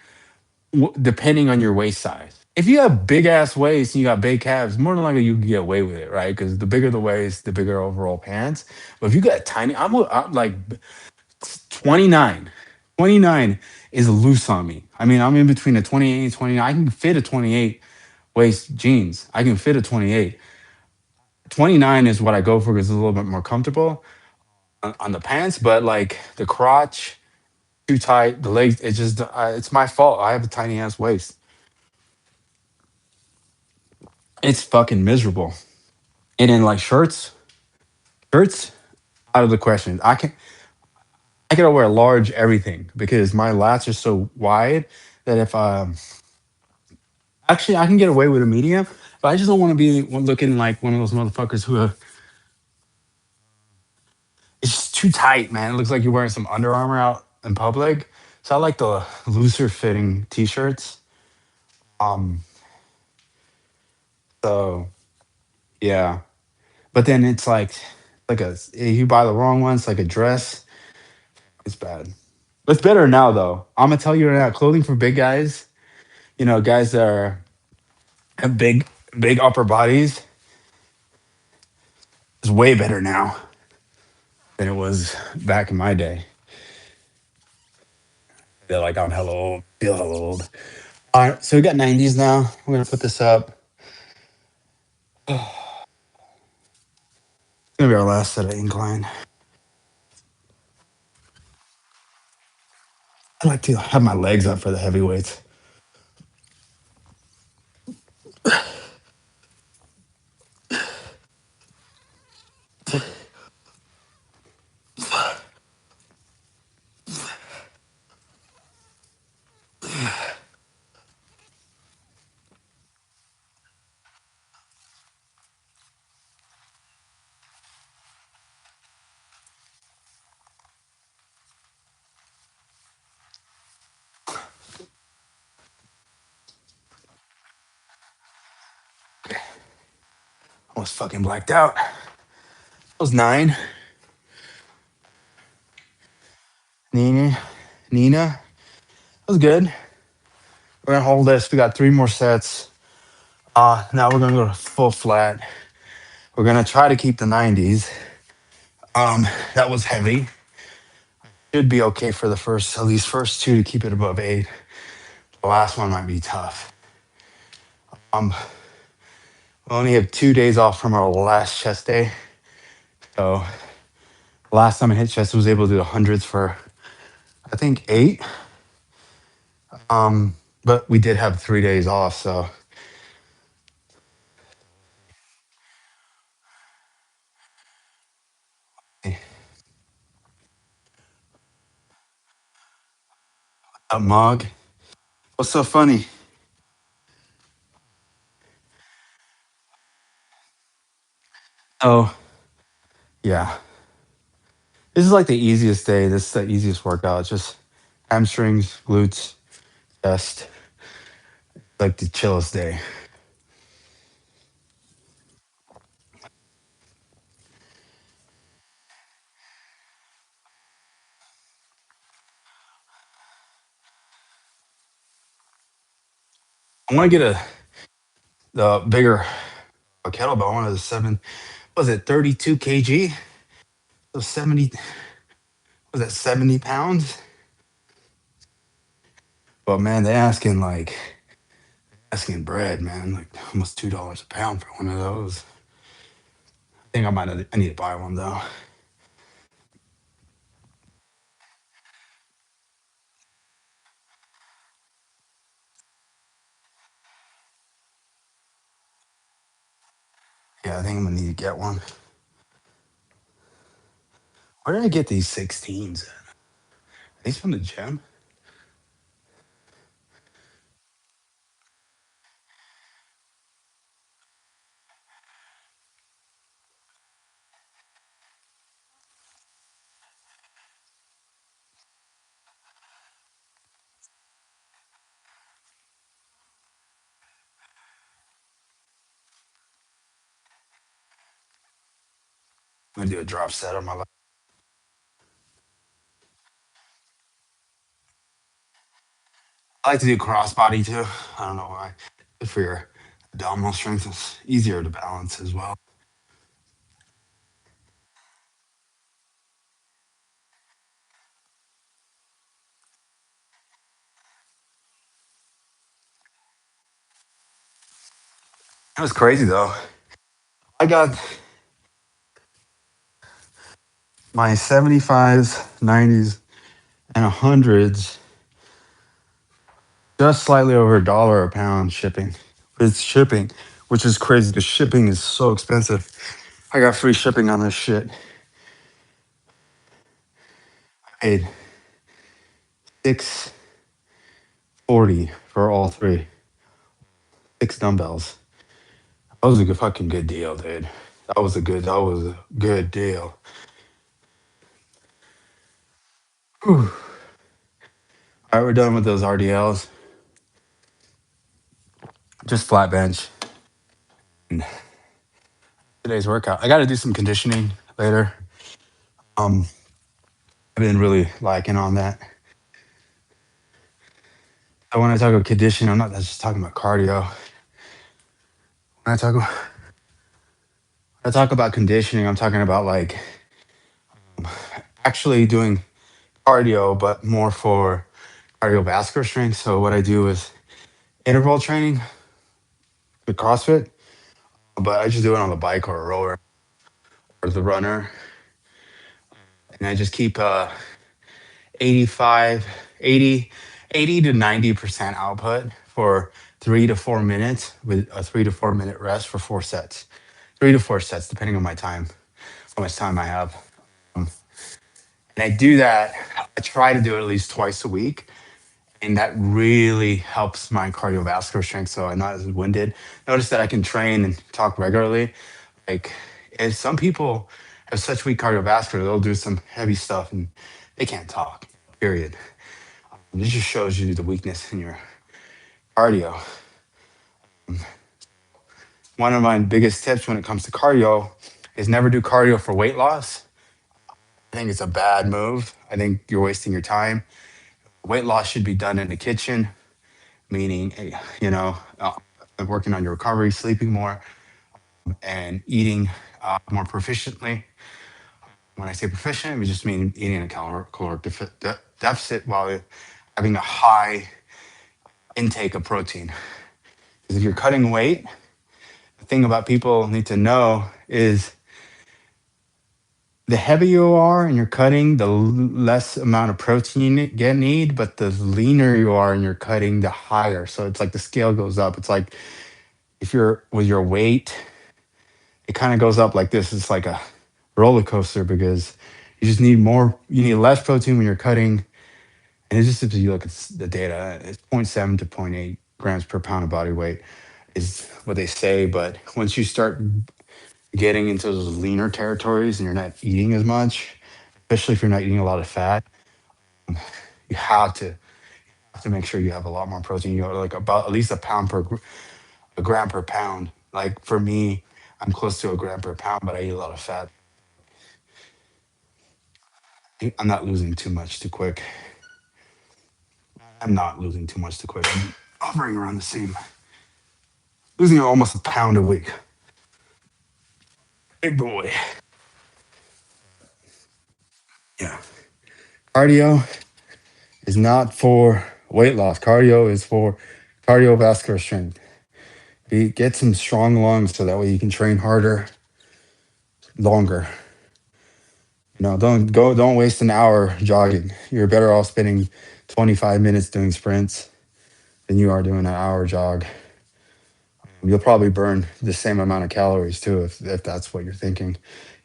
depending on your waist size. If you have big ass waist and you got big calves, more than likely you can get away with it, right? Because the bigger the waist, the bigger overall pants. But if you got tiny, I'm like 29. 29 is loose on me. I mean, I'm in between a 28 and 29. I can fit a 28 waist jeans. I can fit a 28. 29 is what I go for because it's a little bit more comfortable on the pants, but like the crotch too tight, the legs, it's my fault. I have a tiny ass waist. It's fucking miserable. And then like shirts out of the question. I gotta wear large everything because my lats are so wide that if actually I can get away with a medium, but I just don't want to be looking like one of those motherfuckers who it's just too tight, man. It looks like you're wearing some Under Armour out in public. So I like the looser fitting t-shirts. Um, so yeah. But then it's like you buy the wrong one, it's like a dress. It's bad. It's better now though. I'm gonna tell you right now, clothing for big guys, guys that have big upper bodies is way better now than it was back in my day. Feel like I'm hella old. Feel hella old. All right, so we got 90s now. We're gonna put this up. It's gonna be our last set of incline. I like to have my legs up for the heavy weights. Almost fucking blacked out. That was 9. Nina, Nina, that was good. We're gonna hold this. We got 3 more sets. Now we're gonna go to full flat. We're gonna try to keep the 90s. That was heavy. Should be okay for the at least first 2 to keep it above 8. The last one might be tough. Um, we only have 2 days off from our last chest day. So last time I hit chest, I was able to do the hundreds for I think 8. But we did have 3 days off, so a mug. What's so funny? Oh, yeah. This is like the easiest day. This is the easiest workout. It's just hamstrings, glutes, chest. Like the chillest day. I want to get the bigger kettlebell. I wanted a was it 32 kg? So 70, was that 70 pounds? But man, they asking bread, man, like almost $2 a pound for one of those. I think I need to buy one though. Yeah, I think I'm gonna need to get one. Where did I get these 16s? At? Are these from the gym? I'm gonna do a drop set on my lap. I like to do crossbody too. I don't know why. Good for your abdominal strength. It's easier to balance as well. That was crazy though. I got my 75s, 90s, and 100s just slightly over $1 a pound shipping. It's shipping, which is crazy because shipping is so expensive. I got free shipping on this shit. I paid 640 for all three, 6 dumbbells. That was a fucking good deal, dude. That was a good deal. Whew. All right, we're done with those RDLs. Just flat bench. And today's workout. I got to do some conditioning later. Um, I've been really liking on that. So when I talk about conditioning, I'm not just talking about cardio. When I talk about conditioning, I'm talking about like actually doing cardio, but more for cardiovascular strength. So what I do is interval training with CrossFit, but I just do it on the bike or a rower or the runner, and I just keep 85, 80, 80 to 90% output for 3 to 4 minutes with a 3 to 4 minute rest for 4 sets. 3 to 4 sets, depending on my time, how much time I have. Um, and I do that. I try to do it at least twice a week, and that really helps my cardiovascular strength. So I'm not as winded. Notice that I can train and talk regularly. Like, if some people have such weak cardiovascular, they'll do some heavy stuff and they can't talk. Period. This just shows you the weakness in your cardio. One of my biggest tips when it comes to cardio is never do cardio for weight loss. I think it's a bad move. I think you're wasting your time. Weight loss should be done in the kitchen, meaning, working on your recovery, sleeping more, and eating more proficiently. When I say proficient, we just mean eating a caloric deficit while having a high intake of protein. Because if you're cutting weight, the thing about people need to know is the heavier you are and you're cutting, the less amount of protein you need, but the leaner you are and you're cutting, the higher. So it's like the scale goes up. It's like if you're with your weight, it kind of goes up like this. It's like a roller coaster because you just need more, you need less protein when you're cutting. And it's just if you look at the data, it's zero point 0.7 to zero point 0.8 grams per pound of body weight is what they say. But once you start getting into those leaner territories and you're not eating as much, especially if you're not eating a lot of fat, you have to make sure you have a lot more protein. You know, like about at least a gram per pound. Like for me, I'm close to a gram per pound, but I eat a lot of fat. I'm not losing too much too quick. I'm not losing too much too quick. I'm hovering around the same. losing almost a pound a week. Big boy. Yeah. Cardio is not for weight loss. Cardio is for cardiovascular strength. Get some strong lungs so that way you can train harder, longer. Don't waste an hour jogging. You're better off spending 25 minutes doing sprints than you are doing an hour jog. You'll probably burn the same amount of calories too if that's what you're thinking.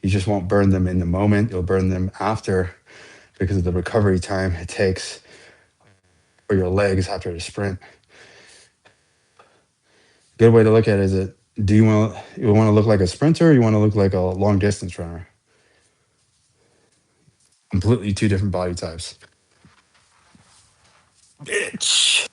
You just won't burn them in the moment. You'll burn them after because of the recovery time it takes for your legs after the sprint. Good way to look at it is it do you want to look like a sprinter or you want to look like a long distance runner? Completely two different body types. Bitch.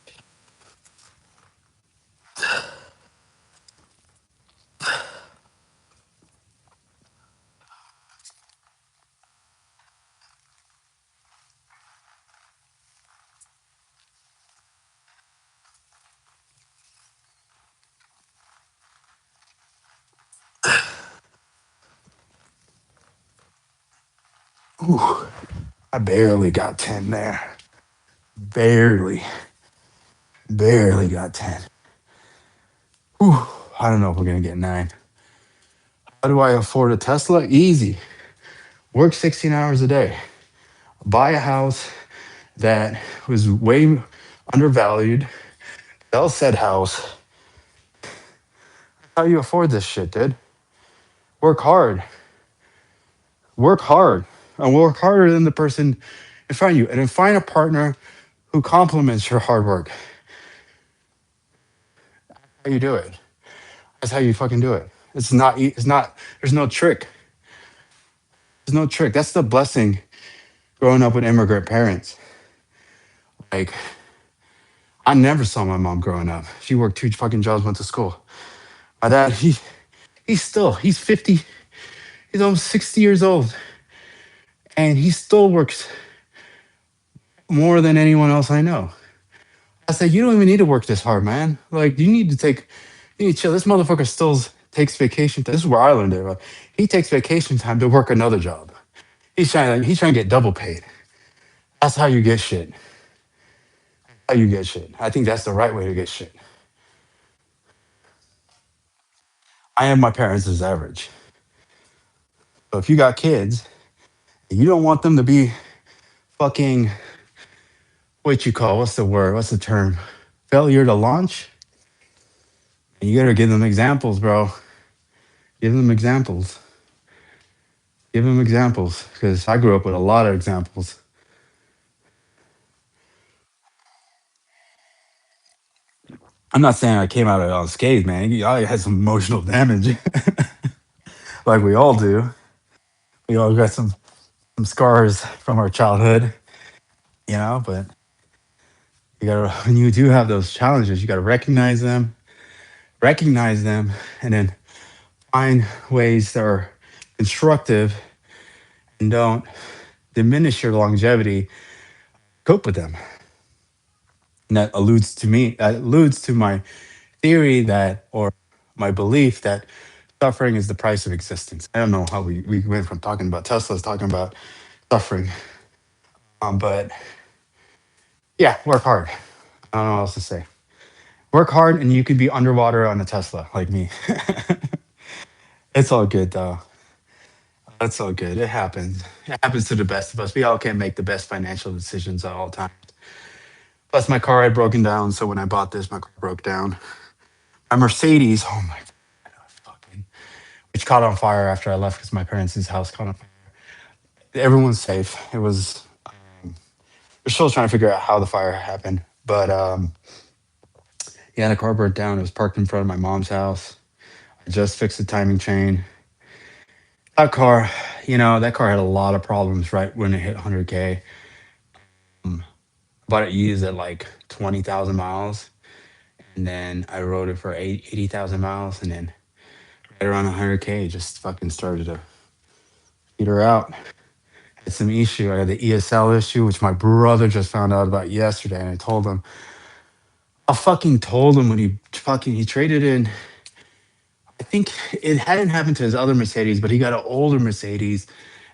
Ooh, I barely got 10 there. Barely, barely got 10. Ooh, I don't know if we're gonna get 9. How do I afford a Tesla? Easy. Work 16 hours a day. Buy a house that was way undervalued. Sell said house. How you afford this shit, dude? Work hard. Work hard. And work harder than the person in front of you. And then find a partner who complements your hard work. How you do it. That's how you fucking do it. There's no trick. There's no trick. That's the blessing growing up with immigrant parents. Like, I never saw my mom growing up. She worked 2 fucking jobs, went to school. My dad, he's 50, he's almost 60 years old. And he still works more than anyone else I know. I said, you don't even need to work this hard, man. Like, you need to chill. This motherfucker still takes vacation. This is where I learned it. Right? He takes vacation time to work another job. He's trying to get double paid. That's how you get shit. How you get shit. I think that's the right way to get shit. I am my parents' as average. So if you got kids, you don't want them to be fucking what you call, what's the word? What's the term? Failure to launch. And you gotta give them examples, bro. Give them examples. Give them examples. Because I grew up with a lot of examples. I'm not saying I came out of it unscathed, man. I had some emotional damage, like we all do. We all got some scars from our childhood, but you gotta when you do have those challenges, you gotta recognize them, and then find ways that are constructive and don't diminish your longevity. Cope with them. And that alludes to my theory that, or my belief that suffering is the price of existence. I don't know how we went from talking about Tesla's talking about suffering. But yeah, work hard. I don't know what else to say. Work hard and you could be underwater on a Tesla like me. It's all good though. It's all good. It happens. It happens to the best of us. We all can't make the best financial decisions at all times. Plus, my car had broken down. So when I bought this, my car broke down. My Mercedes, oh my fucking, which caught on fire after I left because my parents' house caught on fire. Everyone's safe. We're still trying to figure out how the fire happened. But yeah, the car burnt down. It was parked in front of my mom's house. I just fixed the timing chain. That car, that car had a lot of problems right when it hit 100K. Um, Bought it used at like 20,000 miles. And then I rode it for 80,000 miles. And then right around 100K, it just fucking started to peter out. Had some issue. I had the ESL issue, which my brother just found out about yesterday. And I fucking told him when he traded in. I think it hadn't happened to his other Mercedes, but he got an older Mercedes.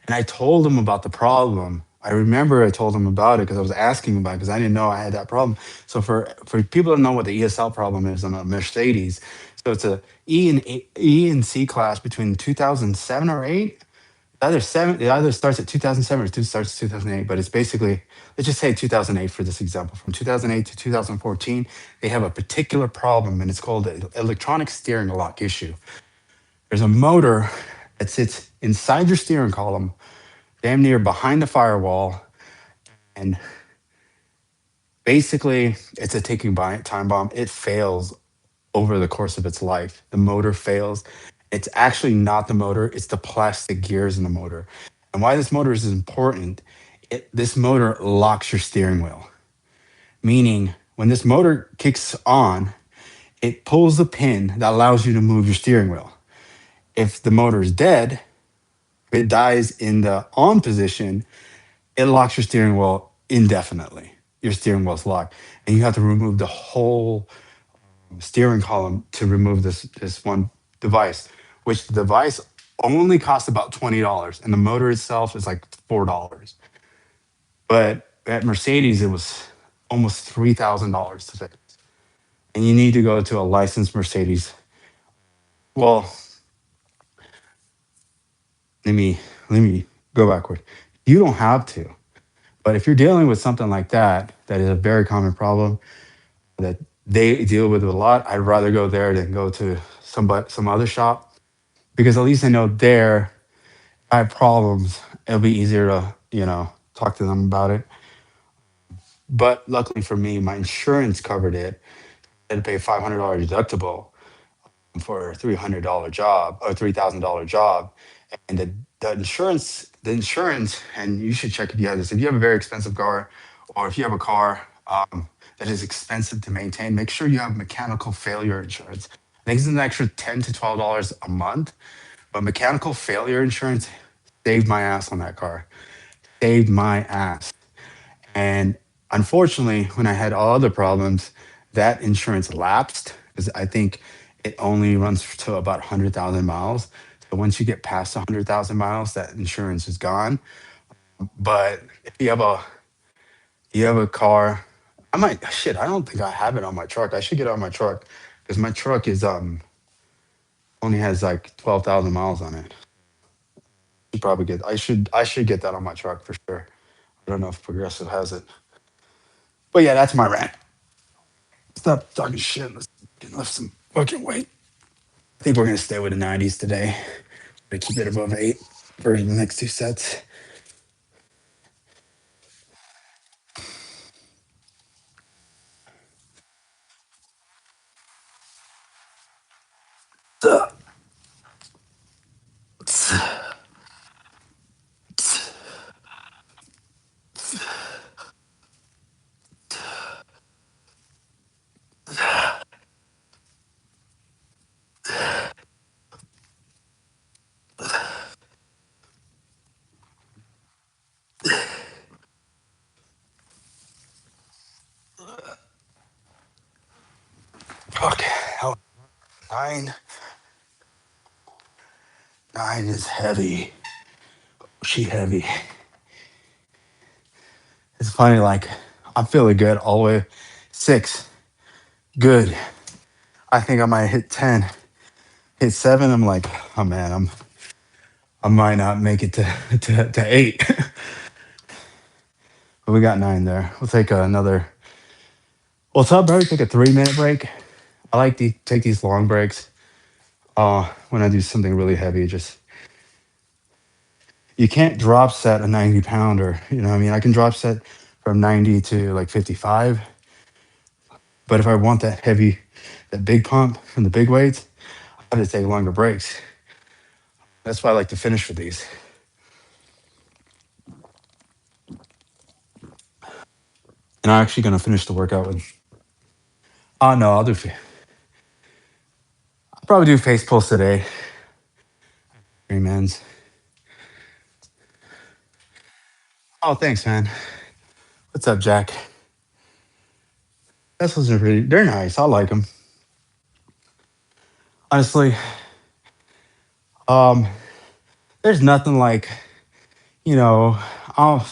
And I told him about the problem. I remember I told him about it because I was asking him about it because I didn't know I had that problem. So for people to know what the ESL problem is on a Mercedes, so it's a E and C class between 2007 or 8. It either starts at 2007 or two starts 2008, but it's basically, let's just say 2008 for this example. From 2008 to 2014, they have a particular problem, and it's called the electronic steering lock issue. There's a motor that sits inside your steering column, damn near behind the firewall, and basically it's a ticking time bomb. It fails over the course of its life. The motor fails. It's actually not the motor, it's the plastic gears in the motor. And why this motor is important, this motor locks your steering wheel, meaning when this motor kicks on, it pulls the pin that allows you to move your steering wheel. If the motor is dead, if it dies in the on position, it locks your steering wheel indefinitely. Your steering wheel's locked, and you have to remove the whole steering column to remove this one device, which the device only costs about $20, and the motor itself is like $4. But at Mercedes, it was almost $3,000 to fix, and you need to go to a licensed Mercedes. Well, let me go backward. You don't have to, but if you're dealing with something like that, that is a very common problem that they deal with a lot. I'd rather go there than go to some other shop because at least I know there I have problems. It'll be easier to talk to them about it. But luckily for me, my insurance covered it. I had to pay a $500 deductible for a $300 job or $3,000 job, and the insurance, and you should check if you have this. If you have a very expensive car, or if you have a car that is expensive to maintain, make sure you have mechanical failure insurance. I think it's an extra $10 to $12 a month, but mechanical failure insurance saved my ass on that car. Saved my ass. And unfortunately, when I had all other problems, that insurance lapsed because I think it only runs to about 100,000 miles. So once you get past 100,000 miles, that insurance is gone. But if you have a car, I might shit. I don't think I have it on my truck. I should get it on my truck because my truck is only has like 12,000 miles on it. Should probably get. I should get that on my truck for sure. I don't know if Progressive has it, but yeah, that's my rant. Stop talking shit. Let's lift some fucking weight. I think we're gonna stay with the 90s today. To keep it above 8 for the next two sets. Okay, nine. Nine is heavy. She heavy. It's funny, like I'm feeling good all the way. 6, good. I think I might hit 10. Hit 7, I'm like, oh man, I might not make it to 8. But we got 9 there. We'll take another. Well, so I'll probably take a 3-minute break. I like to take these long breaks. When I do something really heavy, just you can't drop set a 90 pounder. You know what I mean? I can drop set from 90 to like 55. But if I want that heavy, that big pump and the big weights, I have to take longer breaks. That's why I like to finish with these. And I'm actually going to finish the workout with. Oh, no, I'll probably do face pulls today. 3 mans. Oh, thanks, man. What's up, Jack? Tesla's are pretty, they're nice. I like them. Honestly, Um, there's nothing like, you know, I'll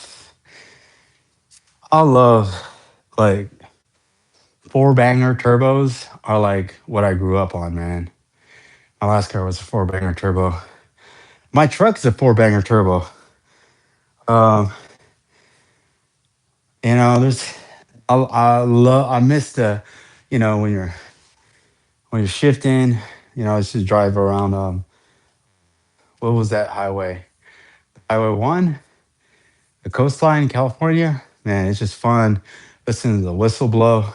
I love like four banger turbos are like what I grew up on, man. My last car was a four banger turbo. My truck's a four banger turbo. Um, there's I miss the, when you're shifting, I used to drive around what was that highway? Highway 1, the coastline in California. Man, it's just fun listening to the whistle blow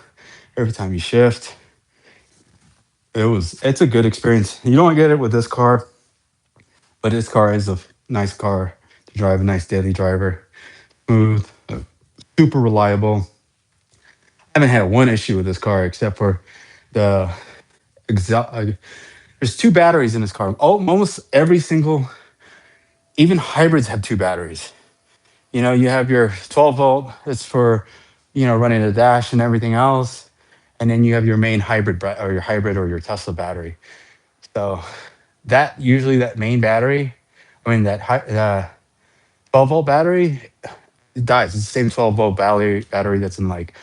every time you shift. It's a good experience. You don't get it with this car, but this car is a nice car to drive, a nice daily driver, smooth, super reliable. I haven't had one issue with this car except for the exhaust. There's two batteries in this car. Almost every single, even hybrids have two batteries. You have your 12-volt. It's for, running the dash and everything else, and then you have your main hybrid or your Tesla battery. So that main battery, I mean that 12-volt battery, it dies. It's the same 12-volt battery that's in like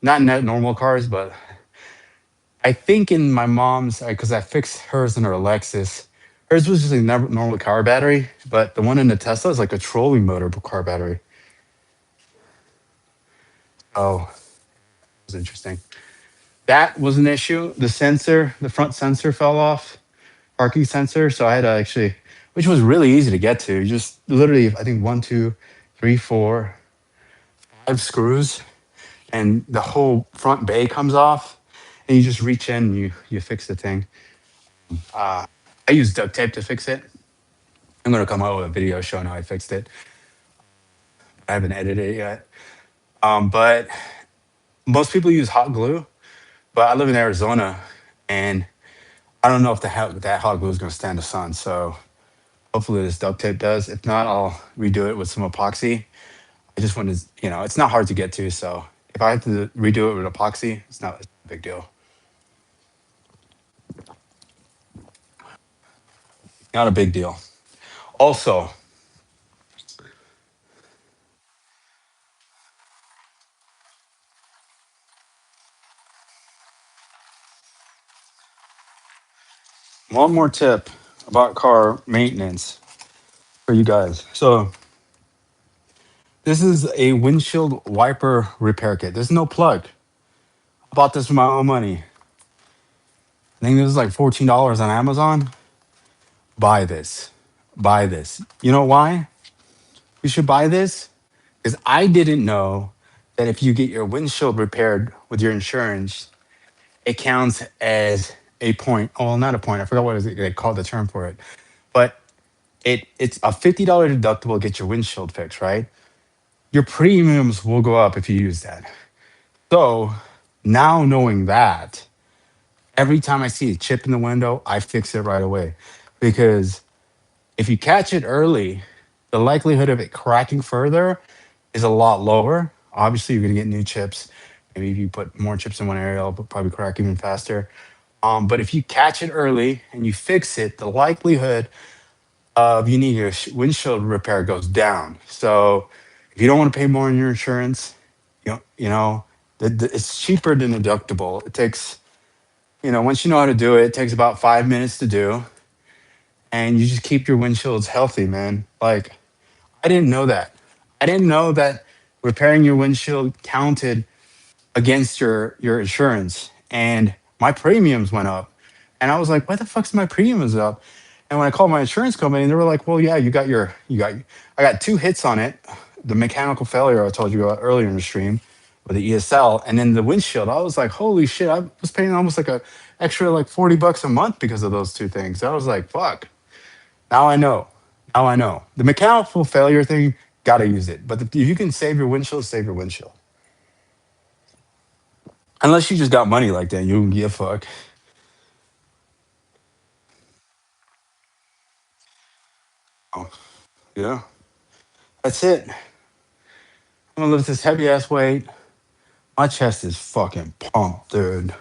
not in that normal cars, but I think in my mom's, because I fixed hers in her Lexus. Hers was just a normal car battery, but the one in the Tesla is like a trolling motor car battery. Oh, it was interesting. That was an issue. The front sensor fell off, parking sensor. So I had to actually, which was really easy to get to. You just literally, I think one, two, three, four, five screws, and the whole front bay comes off. And you just reach in and you fix the thing. I used duct tape to fix it. I'm gonna come out with a video showing how I fixed it. I haven't edited it yet. But most people use hot glue. But I live in Arizona, and I don't know if that hot glue is gonna stand the sun. So hopefully this duct tape does. If not, I'll redo it with some epoxy. I just want to, it's not hard to get to. So if I have to redo it with epoxy, it's not a big deal. Not a big deal. Also, one more tip about car maintenance for you guys. So this is a windshield wiper repair kit. There's no plug. I bought this with my own money. I think this is like $14 on Amazon. Buy this. Buy this. You know why you should buy this? Because I didn't know that if you get your windshield repaired with your insurance, it counts as a point. Oh, well, not a point. I forgot what they called the term for it. But it's a $50 deductible to get your windshield fixed, right? Your premiums will go up if you use that. So now knowing that, every time I see a chip in the window, I fix it right away. Because if you catch it early, the likelihood of it cracking further is a lot lower. Obviously, you're going to get new chips. Maybe if you put more chips in one area, it'll probably crack even faster. But if you catch it early and you fix it, the likelihood of you need a windshield repair goes down. So if you don't want to pay more on your insurance, it's cheaper than deductible. It takes, once you know how to do it, it takes about 5 minutes to do, and you just keep your windshields healthy, man. Like I didn't know that. I didn't know that repairing your windshield counted against your insurance, and my premiums went up. And I was like, why the fuck's my premiums up? And when I called my insurance company, they were like, well, yeah, I got two hits on it. The mechanical failure I told you about earlier in the stream with the ESL, and then the windshield. I was like, holy shit, I was paying almost like a extra like $40 a month because of those two things. I was like, fuck. Now I know. Now I know. The mechanical failure thing, gotta use it. But if you can save your windshield, save your windshield. Unless you just got money like that, you don't give a fuck. Oh, yeah. That's it. I'm gonna lift this heavy ass weight. My chest is fucking pumped, dude.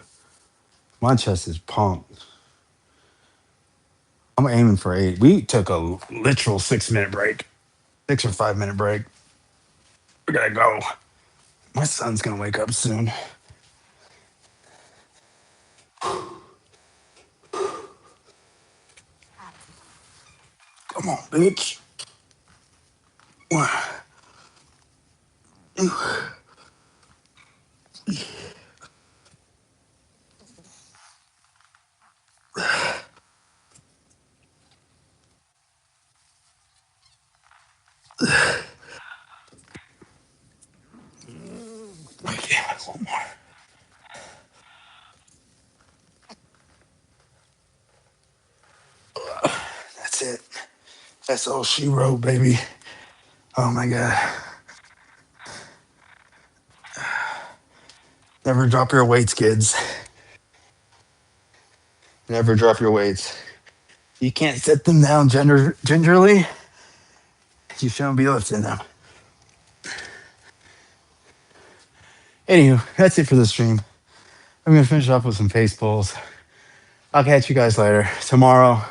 My chest is pumped. I'm aiming for 8. We took a literal 6 minute break, 6 or 5 minute break. We gotta go. My son's gonna wake up soon. Come on, bitch. Okay, one more. That's it. That's all she wrote, baby. Oh my god. Never drop your weights, kids. Never drop your weights. You can't sit them down gingerly. You shouldn't be lifting them. Anywho, that's it for the stream. I'm gonna finish up with some face pulls. I'll catch you guys later. Tomorrow,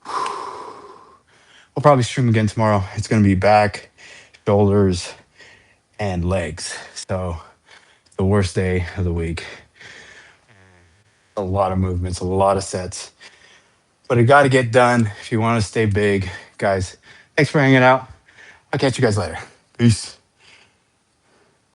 we'll probably stream again tomorrow. It's gonna be back, shoulders, and legs. So the worst day of the week. A lot of movements, a lot of sets. But it gotta get done if you want to stay big. Guys, thanks for hanging out. I'll catch you guys later. Peace.